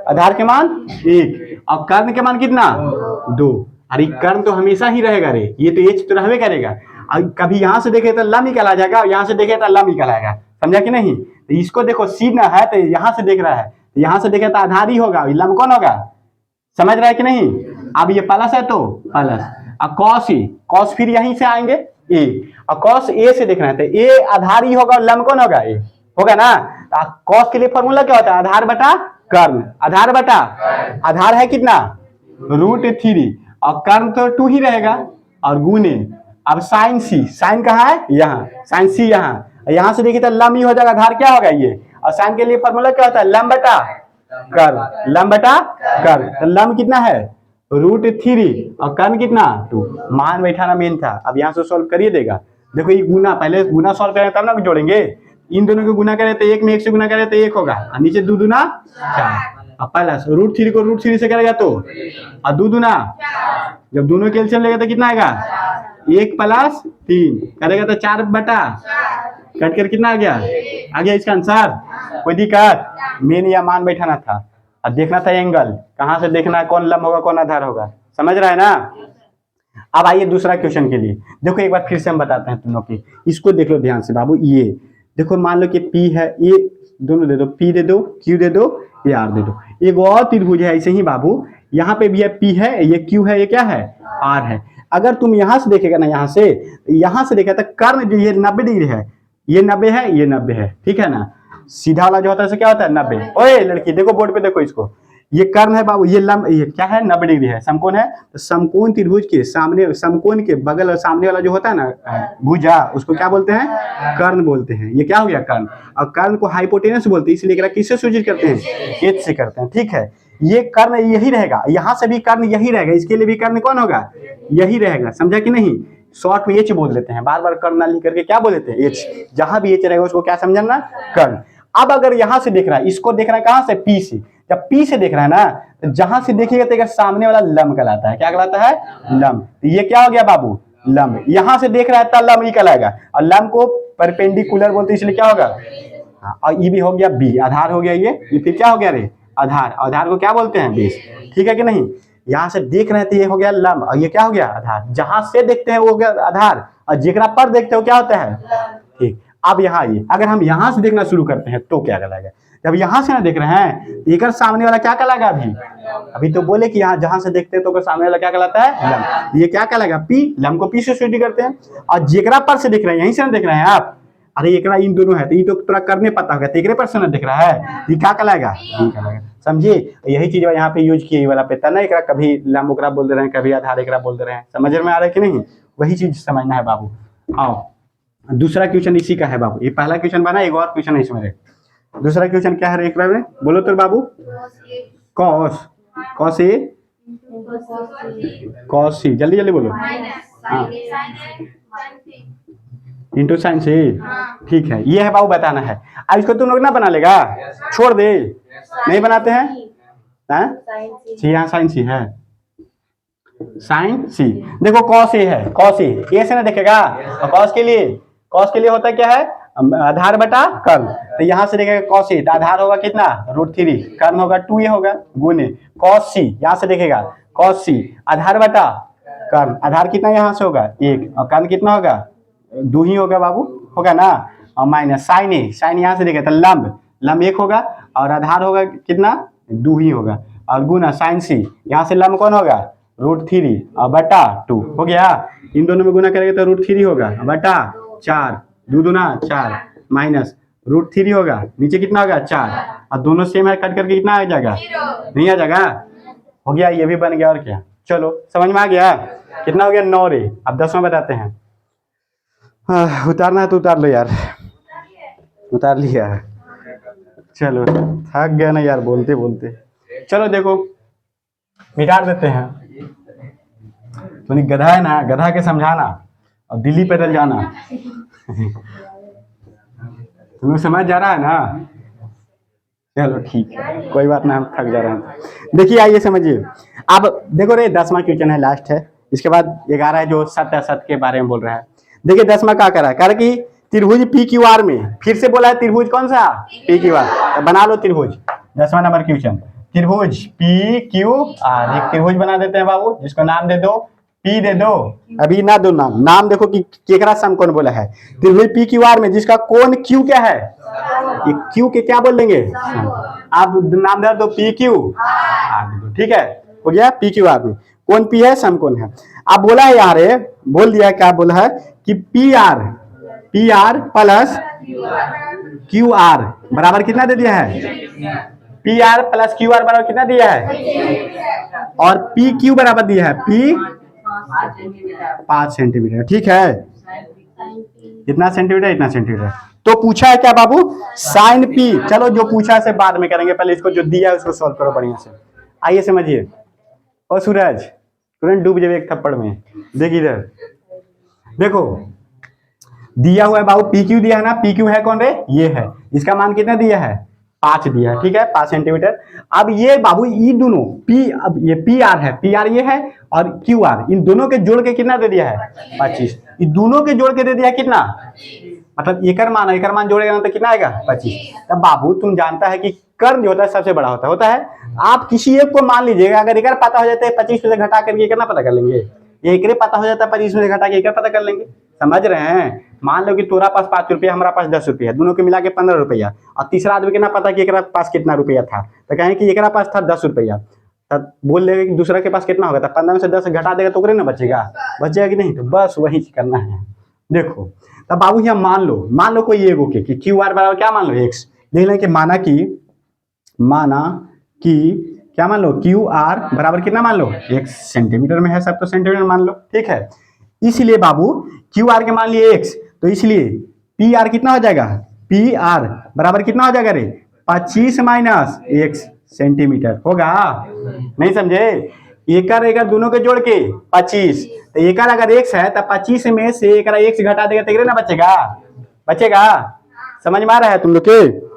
आधार के मान 1 और कर्ण के मान कितना 2, अरे कर्ण तो हमेशा ही रहेगा रे, ये तो h तो रहबे करेगा, और कभी यहाँ से देखे तो लंब निकल आ जाएगा, यहाँ से देखे तो लंब निकल आएगा, समझा कि नहीं। तो इसको देखो सी ना है तो यहाँ से देख रहा है, तो यहाँ से देखे तो आधार ही होगा, लंब कौन होगा, समझ रहा है कि नहीं। अब ये प्लस है तो प्लस, और कॉस फिर यहीं से आएंगे ए, और कॉस ए से देखना है तो ए आधार ही होगा, लंब कौन होगा, ए होगा ना। कॉस के लिए फॉर्मूला क्या होता है, आधार बटा कर्ण, आधार बटा आधार है कितना √3 और कर्ण तो 2 ही रहेगा, और गुने, अब साइन सी, साइन कहाँ है यहाँ, साइन सी यहाँ से देखिए तो लंब ही हो जाएगा, आधार क्या होगा ये, और साइन के लिए फॉर्मूला क्या होता है, लंब बटा कर्ण, लंब बटा कर्ण, तो लंब कितना है √3 और कर्ण कितना 2, मान बैठाना मेन था। अब यहाँ से सॉल्व करिए देगा, देखो ये गुना, पहले गुना सॉल्व करें तब ना जोड़ेंगे, इन दोनों को गुना करें तो 1 में 1 से गुना करें तो 1 होगा, और नीचे 2 दूना 4, अब प्लस √3 को √3 से करेगा तो, और 2 दूना, जब दोनों के एलसीएम लेगा तो कितना आएगा 1 + 3 करेगा तो 4/, कट कर कितना आ गया इसका आंसर, कोई दिक्कत, मेन या मान बैठाना था, अब देखना था एंगल, कहाँ से देखना है, कौन लंब होगा कौन आधार होगा, समझ रहा है ना। अब आइए दूसरा क्वेश्चन के लिए, देखो एक बार फिर से हम बताते हैं तुम लोग की, इसको देख लो ध्यान से बाबू, ये देखो मान लो कि P है, ये दोनों दे दो, P दे दो, Q दे दो, ये R दे दो, एक और त्रिभुज है ऐसे ही बाबू, यहाँ पे भी है P है, ये Q है, ये क्या है R है। अगर तुम यहाँ से देखेगा ना, यहाँ से देखेगा तो कर्ण जो ये 90 डिग्री है, ये 90 है, ये 90 है, ठीक है ना, सीधा वाला जो होता है क्या होता है 90। ओए लड़की देखो बोर्ड पे देखो इसको, ये कर्ण है बाबू, ये लंब, ये क्या है 90 डिग्री है, समकोण है, तो समकोण त्रिभुज के सामने, समकोण के बगल और सामने वाला जो होता है ना भुजा, उसको क्या बोलते हैं, कर्ण बोलते हैं। ये क्या हो गया कर्ण, और कर्ण को हाइपोटेनस बोलते हैं, इसलिए किससे सूचित करते हैं, एच से करते हैं, ठीक है। ये कर्ण यही रहेगा, यहाँ से भी कर्ण यही रहेगा, इसके लिए भी कर्ण कौन होगा, यही रहेगा, समझा कि नहीं। शॉर्ट में एच बोल देते हैं, बार बार कर्ण ना लिख करके क्या बोल देते हैं, एच, जहां भी एच रहेगा उसको क्या समझना, कर्ण। अब अगर यहां से देख रहा है, इसको देख रहा है कहां से, पी से, जब पी से देख रहा है ना, तो जहां से देखिएगा तो सामने वाला लंब कहलाता है, क्या कहलाता है, लंब। तो ये क्या हो गया बाबू, लंब, यहां से देख रहा है तो लंब ही कहलाएगा, और लंब को परपेंडिकुलर बोलते हैं, इसलिए क्या होगा, और ये भी हो गया बी, आधार हो गया ये फिर क्या हो गया रे, आधार, आधार को क्या बोलते हैं? बेस। ठीक है कि नहीं? यहाँ से देख रहे थे ये हो गया लंब, और ये क्या हो गया? आधार। जहां से देखते हैं वो हो गया आधार, और जेकरा पर देखते हो क्या होता है? ठीक। अब यहाँ आइए, अगर हम यहाँ से देखना शुरू करते हैं तो क्या कहलाएगा? जब यहाँ से ना देख रहे हैं, एक सामने वाला क्या कहलाएगा? अभी तो बोले कि यहाँ जहां से देखते हैं तो सामने वाला क्या कहलाता है? लंब। ये क्या कहलाएगा? पी। लंब को पी से स्टडी करते हैं। और जेकरा पर से देख रहे हैं, यहीं से ना देख रहे हैं आप, अरे एकरा इन दोनों है तो ये तो थोड़ा करने पता होगा, तेरे पर से ना दिख रहा है, ये क्या कहलाएगा? ये कहलाएगा। समझिए? यही चीज यहाँ पे यूज किए वाला पे ना, एकरा कभी लंब ओकरा बोल दे रहे हैं, कभी आधार एकरा बोल दे रहे हैं। समझ में आ रहा है कि नहीं? वही चीज समझना है बाबू। आओ, दूसरा क्वेश्चन इसी का है बाबू। ये पहला क्वेश्चन बना, एक और क्वेश्चन है इसमें। दूसरा क्वेश्चन क्या है एकरा में? बोलो तो बाबू। कॉस, कॉस ए, कॉस सी, जल्दी जल्दी बोलो। हाँ, इंटू साइन से। ठीक है, ये है बाबू, बताना है। अब इसको तुम लोग ना बना लेगा, छोड़ दे, नहीं बनाते हैं? यहाँ साइन सी है, साइन सी। देखो कॉस ए है, कॉस ए से ना देखेगा, और कॉस के लिए होता क्या है? आधार बटा कर्म। तो यहाँ से देखेगा कॉस ए, तो आधार होगा कितना? √3, कर्म होगा 2a होगा, गुने कॉस सी। यहाँ से देखेगा कॉस सी, आधार बटा कर्म। आधार कितना यहाँ से होगा? 1, और कर्म कितना होगा? 2 ही होगा बाबू, होगा ना। और माइनस साइन ए, साइन यहाँ से देखेगा तो लंब 1 होगा, और आधार होगा कितना? 2 ही होगा, और गुना साइन सी। यहाँ से लंब कौन होगा? √3 और बटा 2 हो गया। इन दोनों में गुना करेंगे तो √3 होगा बटा 4, 2 दूना 4, माइनस √3 होगा, नीचे कितना होगा? 4, और दोनों सेम है, कट करके कितना आ जाएगा? नहीं आ जाएगा? हो गया, ये भी बन गया। और क्या? चलो, समझ में आ गया? कितना हो गया? 9 रे। अब 10वां बताते हैं। उतारना है तो उतार लो यार, उतार लिया। चलो, थक गया ना यार बोलते बोलते। चलो देखो, मिटा देते हैं। तो गधा है ना, गधा के समझाना और दिल्ली पैदल जाना। तुम्हें समझ जा रहा है ना? चलो ठीक है, कोई बात ना, हम थक जा रहे हैं। देखिए, आइए समझिए। अब देखो रे, 10वां क्वेश्चन है, लास्ट है। इसके बाद 11 है जो सत्य असत्य के बारे में बोल रहा है। देखिए 10वां क्या कर रहा है? कह रहा कि त्रिभुज पी क्यू आर में, फिर से बोला है त्रिभुज कौन सा? P Q R. तो बना लो त्रिभुज। 10वां नंबर क्वेश्चन, त्रिभुज पी क्यू आर। एक त्रिभुज बना देते हैं बाबू, जिसको नाम दे दो पी, दे दो। अभी ना दो नाम देखो कि केकरा सम कौन बोला है। त्रिभुज पी क्यू आर में जिसका कोण क्यू क्या है? ये क्यू के क्या बोल देंगे? आप नाम दे दो पी क्यू आर। ठीक है, हो गया। पी क्यू आर में कौन पी है? सम कौन है। अब बोला है यार, बोल दिया, क्या बोला है कि P R plus Q R बराबर कितना दे दिया है? P R plus Q R बराबर कितना दिया है? और पी क्यू बराबर दिया है पी 5 सेंटीमीटर। ठीक है, इतना सेंटीमीटर, इतना सेंटीमीटर। तो पूछा है क्या बाबू? Sign P. चलो, जो पूछा से बाद में करेंगे, पहले इसको जो दिया है उसको सॉल्व करो बढ़िया से। आइए समझिए। और सूरज, तुरंत डूब जाए एक थप्पड़ में। देख इधर, देखो दिया हुआ है बाबू, पी क्यू दिया है ना। पी क्यू है कौन रे? ये है। इसका मान कितना दिया है? 5 दिया है। ठीक है, 5 सेंटीमीटर। अब ये बाबू, ये दोनों पी, अब ये पी आर है, पी आर ये है, और क्यू आर, इन दोनों के जोड़ के कितना दे दिया है? 25। इन दोनों के जोड़ के दे दिया है कितना? मतलब एकर मान जोड़ेगा ना तो कितना आएगा? 25। तब बाबू तुम जानता है कि कर्म जो होता है सबसे बड़ा होता है। आप किसी एक को मान लीजिएगा, अगर एकर पता हो जाता है 25 में से घटा करके कितना पता कर लेंगे? ये एकरे पता हो जाता है 25 में से घटा के एकर पता कर लेंगे। समझ रहे हैं? मान लो कि तोरा पास 5 रुपया, हमारा पास 10 रुपया, दोनों के मिला के 15 रुपया, और तीसरा आदमी के ना पता कि एकरा पास कितना रुपया था, तो कहें कि एकरा पास था 10 रुपया, तब बोल देगा कि दूसरा के पास कितना होगा? 15 में से 10 घटा देगा तो ओकरे ना बचेगा कि नहीं? तो बस वही करना है। देखो, तब बाबू यहाँ मान लो कोई एगो के कि क्यू आर बराबर क्या मान लो? x। देख लें कि माना कि क्या मान लो? क्यू आर बराबर कितना मान लो? 1 सेंटीमीटर में है, सब तो सेंटीमीटर मान लो। ठीक है, इसलिए बाबू क्यू आर के मान लिए x, तो इसलिए पी आर कितना हो जाएगा? पी आर बराबर कितना हो जाएगा रे? 25 माइनस 1 सेंटीमीटर होगा। नहीं समझे? एकर दोनों के जोड़ के 25, तो एकर अगर x है तो 25 में से एकर x घटा देगा तो ना बचेगा। समझ में आ रहा है तुम लोग के?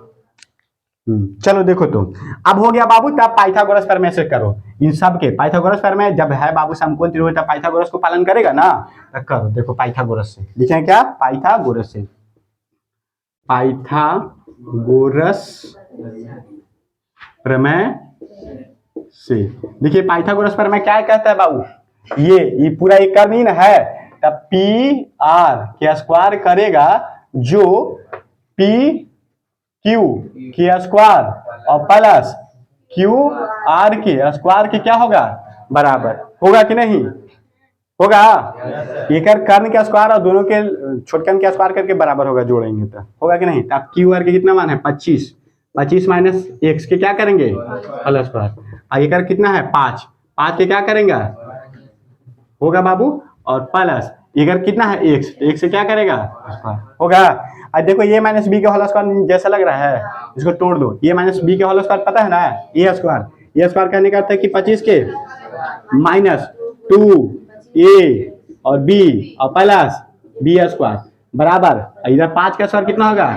चलो देखो, तो अब हो गया बाबू। तब पाइथागोरस प्रमेय से करो इन सब के। पाइथागोरस प्रमेय जब है बाबू समकोण त्रिभुज, तब पाइथागोरस को पालन करेगा ना, तो करो। देखो पाइथागोरस से लिखें क्या? पाइथागोरस से, पाइथागोरस प्रमेय से। देखिए पाइथागोरस प्रमेय क्या कहता है बाबू, ये पूरा एक कर्व ही ना है, तब पी आर के स्क्वायर करेगा जो पी क्यू के स्क्वायर और प्लस क्यू आर के स्क्वायर के क्या होगा, बराबर होगा कि नहीं होगा। एक कर्ण के स्क्वायर और दोनों के छोटकन के स्क्वायर करके बराबर होगा, जोड़ेंगे तो होगा कि नहीं। तब क्यू आर के कितना मान है 25, 25 माइनस एक्स के क्या करेंगे होल स्क्वायर, और एक कितना है 5, 5 के क्या करेंगे होगा बाबू, और प्लस एक कितना है एक्स, एक्स से क्या करेगा स्क्वायर होगा। अब देखो ये माइनस बी के होल स्क्वायर जैसा लग रहा है, इसको तोड़ दो, ये माइनस बी के होल स्क्वायर पता है ना, ये स्क्वायर कहने का अर्थ है कि 25 के माइनस 2a और b और प्लस बी स्क्वायर बराबर, इधर 5 का स्क्वायर कितना होगा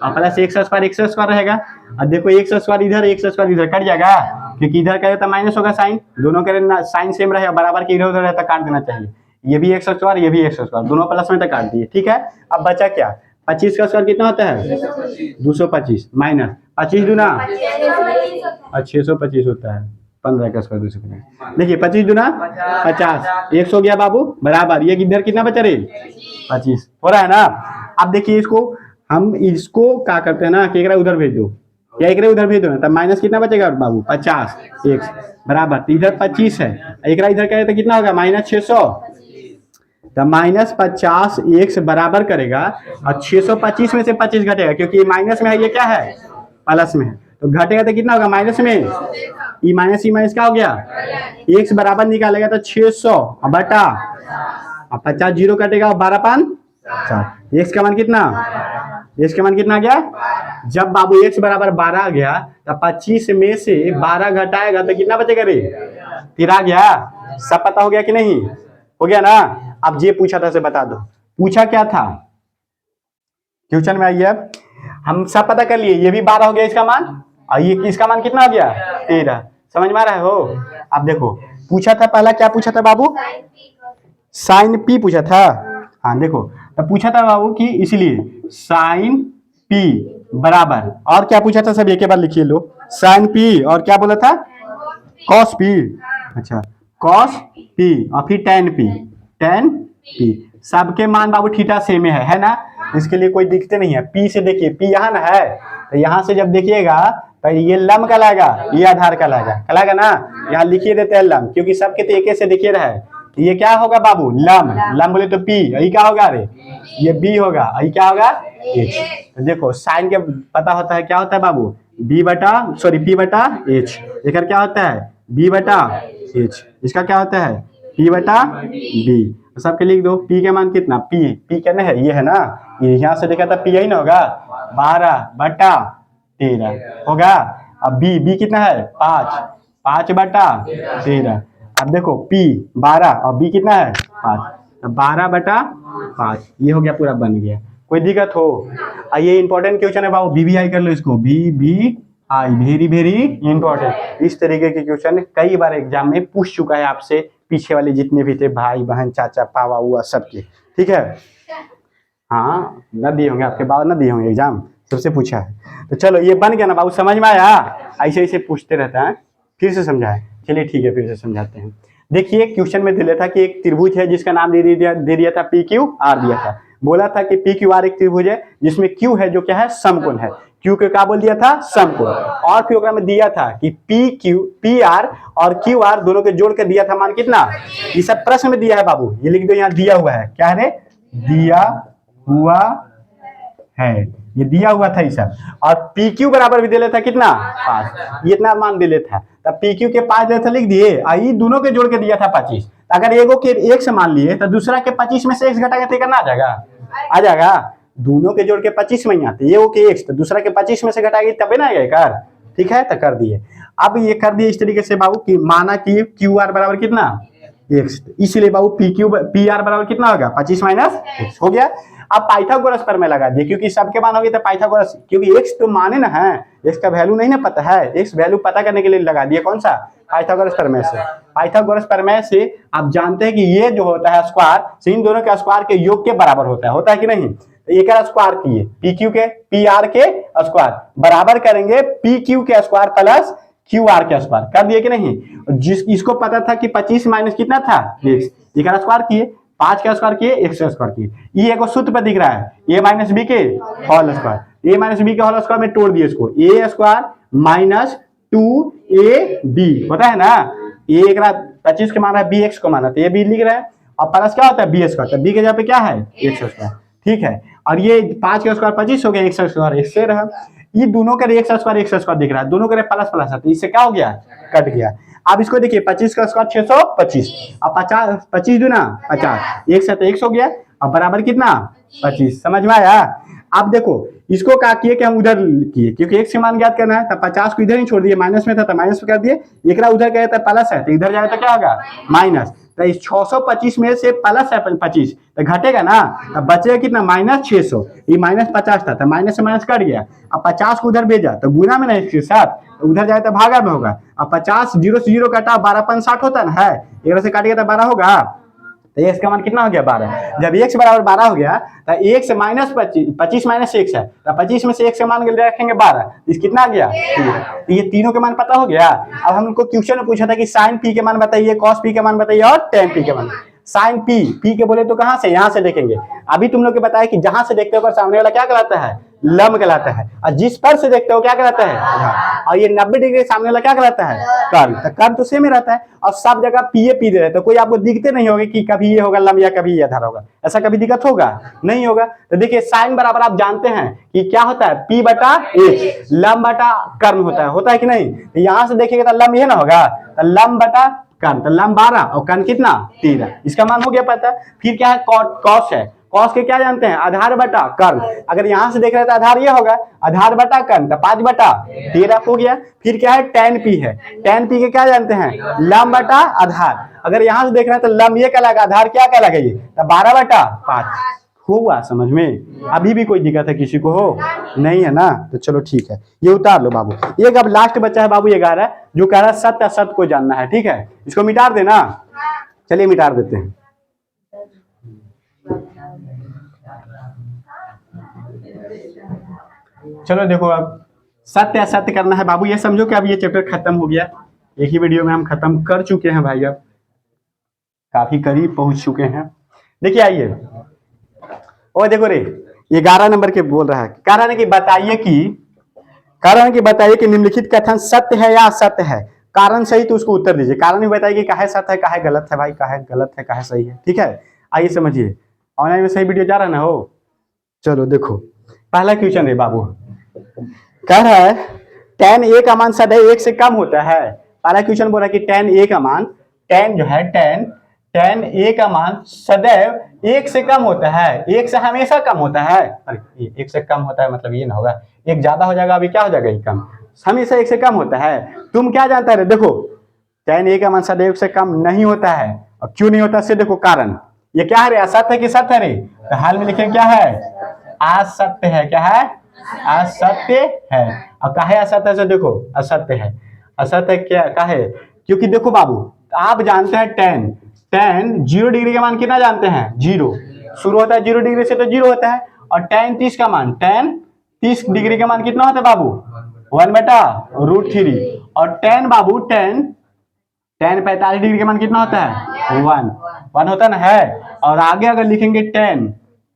और प्लस एक्स स्क्वायर रहेगा। और देखो एक्स स्क्वायर इधर कट जाएगा, क्योंकि इधर करे तो माइनस होगा साइन, दोनों करे साइन सेम रहे, बराबर के इधर उधर रहता काट देना चाहिए, ये भी एक्स स्क्वायर ये भी एक्स स्क्वायर, दोनों प्लस में तो काट दिए, ठीक है। अब बचा क्या, 25 का स्क्वायर कितना होता है 225 माइनस 25 दूना 625 होता है, 15 का स्क्वायर 250। देखिए 25 दूना 50, 100 हो गया बाबू, बराबर ये इधर कितना बचा रे 25 हो रहा है ना। अब देखिए इसको हम इसको क्या करते हैं ना कि एक उधर भेज दो या एक उधर भेज दो ना, तब माइनस कितना बचेगा बाबू 50 एक्स बराबर, तो इधर 25 है, एक इधर करें तो कितना होगा माइनस 600, तो माइनस 50 एक्स बराबर करेगा, और 625 में से 25 घटेगा, क्योंकि माइनस में है ये क्या है प्लस में है, तो घटेगा तो कितना होगा माइनस में, ई माइनस क्या हो गया, एक्स बराबर निकालेगा तो 600 बटा 50 जीरो कटेगा, और 12 5 4, एक्स का मान कितना, एक्स का मान कितना आ गया, जब बाबू एक्स बराबर 12 आ गया तो 25 में से 12 घटाएगा तो कितना बचेगा रे 13 आ गया। सब पता हो गया कि नहीं, हो गया ना। अब ये पूछा था से बता दो, पूछा क्या था क्वेश्चन में, आइए हम सब पता कर लिए, ये भी 12 हो गया इसका मान, और ये इसका मान कितना हो गया 13, समझ में आ रहा है हो। अब देखो पूछा था पहला क्या पूछा था बाबू, साइन पी पूछा था, हाँ देखो तो पूछा था बाबू कि इसलिए साइन पी बराबर, और क्या पूछा था सब एक बार लिखिए लो, साइन पी और क्या बोला था कॉस पी, अच्छा कॉस पी और फिर टेन पी, सबके मान बाबू थीटा सेम है ना, इसके लिए कोई दिक्कत नहीं है। पी से देखिए पी यहाँ ना है, तो यहाँ से जब देखिएगा तो ये लम कहलाएगा, ये आधार कहलाएगा ना, यहाँ लिखिए देते हैं लम, क्योंकि सबके तो एक से देखिए रहा है, ये क्या होगा बाबू लम बोले तो पी, यही क्या होगा रे ये बी होगा, यही क्या होगा एच। तो देखो साइन के पता होता है क्या होता है बाबू पी बटा एच, एक क्या होता है बी बटा एच, इसका क्या होता है पी बटा बी, सबके लिख दो। पी के मान कितना, पी क्या है ये है ना, ये यहाँ से देखा था पी यही ना होगा 12 बटा 13 होगा। अब बी कितना है 5 बटा 13, अब देखो P 12 और B कितना है 5, तो 12 बटा 5 ये हो गया, पूरा बन गया। कोई दिक्कत हो, ये इंपॉर्टेंट क्वेश्चन है बाबू, VVI कर लो इसको, VVI वेरी इंपॉर्टेंट। इस तरीके के क्वेश्चन कई बार एग्जाम में पूछ चुका है आपसे, पीछे वाले जितने भी थे भाई बहन चाचा पावा हुआ सबके, ठीक है। हाँ न दिए होंगे आपके बाबा, न दिए होंगे एग्जाम, सबसे पूछा है। तो चलो ये बन गया ना बाबू, समझ में आया, ऐसे पूछते रहता है, फिर से समझाए, चलिए ठीक है फिर से समझाते हैं। देखिए क्वेश्चन में दिया था कि एक त्रिभुज है जिसका नाम दे दिया था पी क्यू आर, दिया था, बोला था कि पी क्यू आर एक त्रिभुज है जिसमें क्यू है जो क्या है समकोण है, क्यू के क्या बोल दिया था समकोण, और फिर में दिया था कि पी आर और क्यू आर दोनों के जोड़ के दिया था मान कितना, ये सब प्रश्न में दिया है बाबू, ये लिख दो यहाँ दिया हुआ है, क्या है दिया हुआ है, ये दिया हुआ था ये सब, और पी क्यू बराबर भी दे लेता कितना 5, ये इतना मान दे लेता, तब पी क्यू के 5 लेता लिख दिए, आई दोनों के जोड़ के दिया था 25, अगर एगो के 1 से मान लिए तो दूसरा के 25 में से 1 घटा के करना आ जाएगा, दोनों के जोड़ के 25 में ही आते, ये के 1 तो दूसरा के 25 में से घटाएगी तबे ना आएगा कर, ठीक है तो कर दिए। अब ये कर दिए इस तरीके से बाबू कि माना कि क्यू आर बराबर कितना 1, इसलिए बाबू पी आर बराबर कितना होगा 25 माइनस 1 हो गया। अब पाइथागोरस पर मैं लगा दिए, क्योंकि सबके मान होगी तो पाइथागोरस, क्योंकि x तो माने ना है, x का वैल्यू नहीं ना पता है, x वैल्यू पता करने के लिए लगा दिया कौन सा पाइथागोरस प्रमेय से। पाइथागोरस प्रमेय से आप जानते हैं कि ये जो होता है स्क्वायर, इन दोनों के स्क्वायर के योग के बराबर होता है कि नहीं, तो एक स्क्वायर किए पी क्यू के पी आर के स्क्वायर बराबर करेंगे पी क्यू के स्क्वायर प्लस क्यू आर का स्क्वायर कर दिए कि नहीं। जिस इसको पता था कि 25 माइनस कितना था एक्स, एक स्क्वायर किए, 5 का स्क्वायर किए, एक्स का स्क्वायर किए। ये एक सूत्र पे दिख रहा है ए माइनस बी के होल स्क्वायर, ए माइनस बी के होल स्क्वायर में तोड़ दिए इसको, ए स्क्वायर माइनस 2ab होता है ना। ए एक 25 को माना है, बी एक्स को माना, तो ये बी लिख रहे हैं। और प्लस क्या होता है बी स्क्वायर, बी के जगह पे क्या है एक्स स्क्वायर, ठीक है। और ये 5 का स्क्वायर 25 हो गया, एक्स स्क्वायर एक्स से रहा, ये दोनों का एक्स स्क्वायर दिख रहा है, दोनों का प्लस प्लस है, तो इससे क्या हो गया कट गया। अब इसको देखिए 25 का स्क्वायर 625, अब 50 25 दूना 50, एक से तो एक्स हो गया, अब बराबर कितना 25, समझ में आया। अब देखो इसको क्या किए कि हम उधर किए, क्योंकि एक्स के मान ज्ञात करना है, तब 50 को इधर ही छोड़ दिए, माइनस में था तो माइनस में कर दिए, एक उधर गया था प्लस है तो इधर जाएगा तो क्या होगा माइनस, तो इस 625 में से प्लस है 25 तो घटेगा ना, तब बचेगा कितना -600, ये -50 था तो माइनस से माइनस कट गया। अब 50 को उधर भेजा तो गुना में ना इसके साथ, तो उधर जाए तो भागा में होगा। अब 50 0 से 0 काटा 12 60 होता है ना, है एक से काट गया तो 12 होगा, तो एक्स का मान कितना हो गया 12। जब एक्स बराबर 12 हो गया तो एक से माइनस 25 माइनस एक्स है, तो 25 में से एक्स का मान रखेंगे 12, इस कितना आ गया 3। तो ये तीनों के मान पता हो गया। अब हमको क्वेश्चन में पूछा था कि साइन पी के मान बताइए, कॉस पी के मान बताइए और टेन पी के मान। साइन पी, पी के बोले तो कहां से, यहां से देखेंगे। अभी तुम लोग को बताया कि जहां से देखते हो सामने वाला क्या कहलाता है लंब कहलाता है, और जिस पर से देखते हो क्या कहलाता है, और ये 90 डिग्री सामने वाला क्या कहलाता है कर्व, तो कर्व तो सेम ही रहता है। और सब जगह पी पी दे रहे तो कोई आपको दिखते नहीं होगा कि कभी ये होगा लंब या कभी ये आधार होगा, ऐसा कभी दिक्कत होगा नहीं होगा। तो देखिए साइन बराबर आप जानते हैं कि क्या होता है पी बटा ए, लंब बटा कर्व होता है कि नहीं। तो यहां से देखिएगा तो लंब ये ना होगा, तो लंब बटा कर्व, तो लंब 12 और कर्व कितना 13, इसका मान हो गया पता। फिर क्या है कॉस है, कॉस के क्या जानते हैं आधार बटा कर्व, अगर यहां से देख रहे तो आधार ये होगा आधार बटा कर्व, तो 5 बटा 13 हो गया। फिर क्या है tan p है, tan p के क्या जानते हैं लंब बटा आधार, अगर यहां से देख रहे हैं तो लंब ये कहलाएगा, आधार क्या कहलाएगा ये, तो 12 बटा 5 हुआ समझ में। अभी भी कोई दिक्कत है किसी को हो नहीं है ना, तो चलो ठीक है ये उतार लो बाबू। एक अब लास्ट बच्चा है बाबू 11 जो कह रहा है सत्य असत्य को जानना है, ठीक है इसको मिटार देना, चलिए मिटार देते हैं। चलो देखो अब सत्य असत्य करना है बाबू, ये समझो कि अब ये चैप्टर खत्म हो गया, एक ही वीडियो में हम खत्म कर चुके हैं भाई, अब काफी करीब पहुंच चुके हैं। देखिए आइए और देखो रे 11 नंबर के बोल रहा है, कह रहा है कि बताइए कि निम्नलिखित कथन सत्य है या असत्य है, कारण सही तो उसको उत्तर दीजिए। कारण भी बताइए कि काहे सत्य है काहे गलत है भाई, काहे गलत है काहे सही है, ठीक है आइए समझिए। ऑनलाइन में सही वीडियो जा रहा ना हो। चलो देखो पहला क्वेश्चन है बाबू, कह रहा है tan a का मान सदैव 1 से कम होता है। पहला क्वेश्चन बोल रहा है कि tan a का मान, tan जो है tan a का मान सदैव 1 से कम होता है, 1 से हमेशा कम होता है। अरे 1 से कम होता है मतलब ये ना होगा 1 ज्यादा हो जाएगा, अभी क्या हो जाएगा ये कम, हमेशा 1 से कम होता है। तुम क्या जानता है देखो tan a का मान सदैव 1 से कम नहीं होता है, और क्यों नहीं होता से देखो कारण, ये क्या है रे असत्य है कि सत्य है रे, तो हाल में लिखे क्या है असत्य है, क्या है असत्य है। और काहे असत्य है देखो असत्य है, असत्य क्या है क्योंकि देखो बाबू आप जानते हैं tan 0 डिग्री का मान कितना जानते हैं 0, शुरू होता है 0 डिग्री से तो 0 होता है, और tan 30 का मान tan 30 डिग्री का मान कितना होता है बाबू 1/√3, और tan बाबू tan 45 डिग्री का मान कितना होता है 1 होता है ना है। और आगे अगर लिखेंगे tan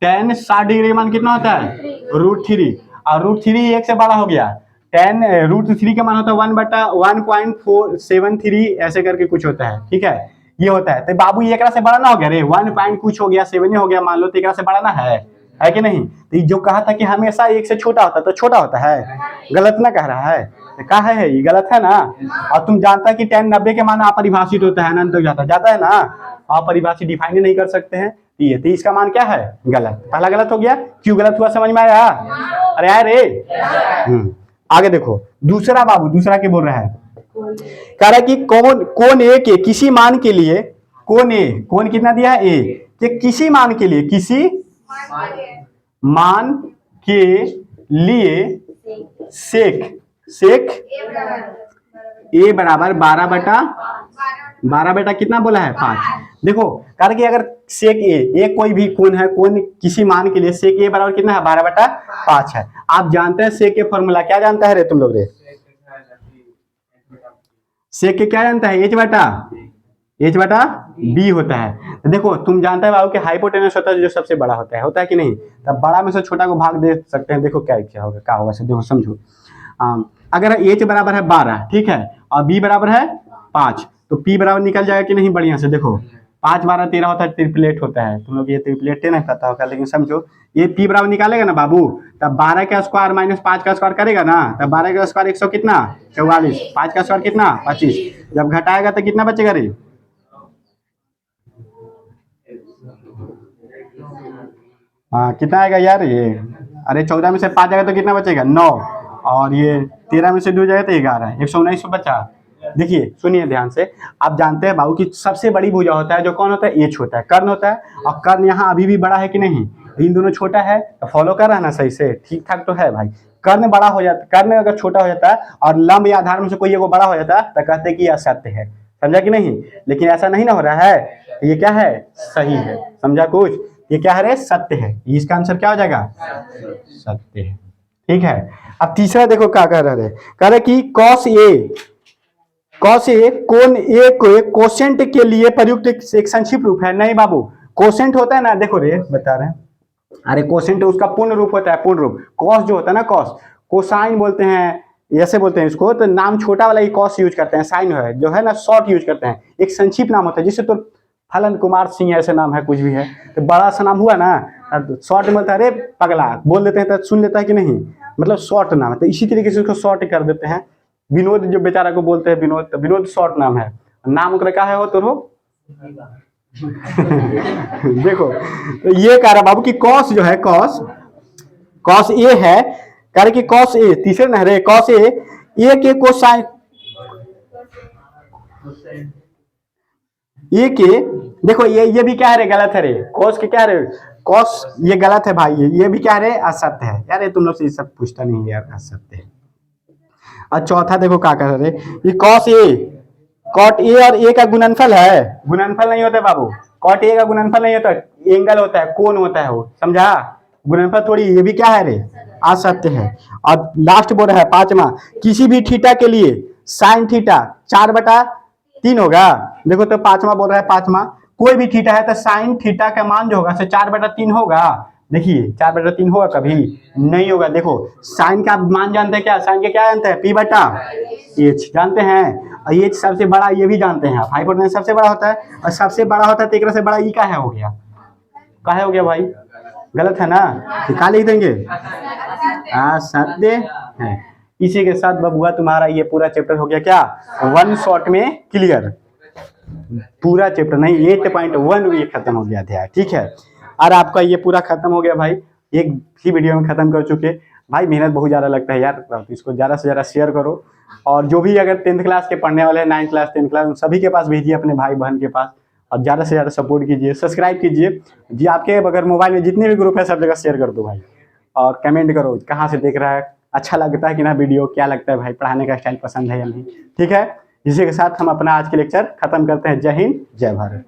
60 डिग्री का मान कितना होता है √3, और √3 1 से बड़ा हो गया, tan √3 का मान होता है 1/1.473 ऐसे करके कुछ होता है, ठीक है ये होता है। तो बाबू ये से बड़ा ना हो गया रे 1 पॉइंट कुछ हो गया 7 हो गया मान लो, तो एक से बड़ा ना है कि नहीं। तो जो कहा था कि हमेशा 1 से छोटा होता तो छोटा होता है, गलत ना कह रहा है, तो कहा है ये गलत है ना। और तुम जानता है कि tan 90 के मान अपरिभाषित होता है, अनंत तक जाता है ना, अपरिभाषित डिफाइन नहीं कर सकते हैं, ये तो इसका मान क्या है गलत, पहला गलत हो गया। क्यों गलत हुआ समझ में आया, अरे आए रे। आगे देखो दूसरा बाबू, दूसरा क्या बोल रहा है, कह रहा है कि कौन ए के किसी मान के लिए, कौन कितना दिया है ए कि किसी मान के लिए, किसी मान के लिए सेक ए बराबर 12 बटा कितना बोला है 5। देखो कारण कि अगर सेक ए कोई भी कौन है, कौन किसी मान के लिए सेक ए बराबर कितना है 12/5 है। आप जानते हैं सेक के फॉर्मूला, क्या जानता है रे तुम लोग रे, सेक के क्या जानता है, एच बटा बी होता है। तो देखो तुम जानते हो बाबू कि हाइपोटेनस होता है जो सबसे बड़ा होता है कि नहीं। तब बड़ा में से छोटा को भाग दे सकते हैं। देखो क्या होगा, क्या होगा, देखो समझो। अगर एच बराबर है 12, ठीक है, और बी बराबर है 5, तो पी बराबर निकल जाएगा कि नहीं। बढ़िया से देखो, 5 12 13 होता है, ट्रिपलेट होता है। तुम लोग ये ट्रिपलेट नहीं पता होगा, लेकिन समझो ये पी बराबर निकालेगा ना बाबू, तब 12 का स्क्वायर माइनस 5 का स्क्वायर करेगा ना, तब 12 का स्क्वायर 100 कितना 44, 5 का स्क्वायर कितना 25, जब घटाएगा तो कितना बचेगा रे। हाँ कितना आएगा यार ये, अरे 14 में से 5 जाएगा तो कितना बचेगा 9, और ये 13 में से 2 जाएगा तो 11, 119 बचा। देखिए सुनिए ध्यान से, आप जानते हैं बाबू की सबसे बड़ी भुजा होता है जो कौन होता है, एच होता है, कर्ण होता है। और कर्ण यहाँ अभी भी बड़ा है कि नहीं, इन दोनों छोटा है, तो फॉलो कर रहा है ना सही से, ठीक ठाक तो है भाई। कर्ण बड़ा हो जाता, कर्ण अगर छोटा हो जाता है और लंब या आधार में से कोई एगो बड़ा हो जाता है तो कहते हैं कि यह सत्य है, समझा कि नहीं। लेकिन ऐसा नहीं ना हो रहा है, ये क्या है, सही है, समझा कुछ। ये क्या है रे, सत्य है, इसका आंसर क्या हो जाएगा, सत्य है, ठीक है। अब तीसरा देखो क्या कह रहे कि कॉस ए कोण ए के कोसेंट के लिए प्रयुक्त एक संक्षिप्त रूप है। नहीं बाबू, कोसेंट होता है ना, देखो रे बता रहे हैं, अरे कोसेंट उसका पूर्ण रूप होता है, पूर्ण रूप। कॉस जो होता है ना, कॉस कोसाइन बोलते हैं, ऐसे बोलते हैं इसको, तो नाम छोटा वाला ही कॉस यूज करते हैं। साइन है जो है ना, शॉर्ट यूज करते हैं, एक संक्षिप्त नाम होता है। जिससे तो फलन कुमार सिंह ऐसे नाम है, कुछ भी है, तो बड़ा सा नाम हुआ ना, शॉर्ट में बोलता है अरे पगला, बोल देते हैं तो सुन लेता है कि नहीं, मतलब शॉर्ट नाम है। तो इसी तरीके से उसको शॉर्ट कर देते हैं। विनोद जो बेचारा को बोलते हैं विनोद, तो विनोद शॉर्ट नाम है, नाम ओकरा क्या है हो तो देखो तो ये कह रहा बाबू की कॉस जो है, कॉस ए है, कह रहे कि कॉस ए, तीसरे न रहे, कॉस ए के कोसाइन ए के, देखो ये भी क्या है रे, गलत है रे, कॉस के क्या रे, कॉस ये गलत है भाई, ये भी क्या रे, असत्य है यार। ये तुम लोग से ये सब पूछता नहीं है यार, असत्य है। और चौथा देखो क्या कह रहे, ये कॉस ए, कॉट ए और ए का गुणनफल है, गुणनफल नहीं होता है बाबू, कॉट ए का गुणनफल नहीं होता, एंगल होता है, कोण होता है वो, समझा, गुणनफल थोड़ी। ये भी क्या है रे, असत्य है। और लास्ट बोल रहा है पांचवा, किसी भी थीटा के लिए साइन थीटा 4/3 होगा। देखो तो पांचवा बोल रहा है, पांचवा कोई भी थीटा है तो साइन थीटा का मान जो होगा 4/3 होगा। देखिए 4/3 होगा, कभी नहीं होगा। देखो साइन का मान जानते हैं क्या, साइन के क्या जानते हैं, पी बटा एच जानते हैं, और एच सबसे बड़ा, ये भी जानते हैं आप, हाइपोटेनस सबसे बड़ा होता है, और सबसे बड़ा होता है तो एक से बड़ा ई का है, हो गया, काहे हो गया भाई, गलत है ना, निकाल ही देंगे, सत्य है। इसी के साथ बबुआ तुम्हारा ये पूरा चैप्टर हो गया क्या, 1 शॉट में क्लियर, पूरा चैप्टर नहीं 8.1 भी खत्म हो गया था, ठीक है। और आपका ये पूरा खत्म हो गया भाई, एक ही वीडियो में खत्म कर चुके भाई। मेहनत बहुत ज़्यादा लगता है यार, इसको ज़्यादा से ज़्यादा शेयर करो। और जो भी अगर 10th क्लास के पढ़ने वाले हैं, 9th क्लास 10th क्लास, उन सभी के पास भेजिए, अपने भाई बहन के पास, और ज़्यादा से ज़्यादा सपोर्ट कीजिए, सब्सक्राइब कीजिए जी। आपके अगर मोबाइल में जितने भी ग्रुप है सब जगह शेयर कर दो भाई, और कमेंट करो कहाँ से देख रहा है, अच्छा लगता है कि ना वीडियो, क्या लगता है भाई, पढ़ाने का स्टाइल पसंद है या नहीं, ठीक है। इसी के साथ हम अपना आज के लेक्चर खत्म करते हैं। जय हिंद, जय भारत।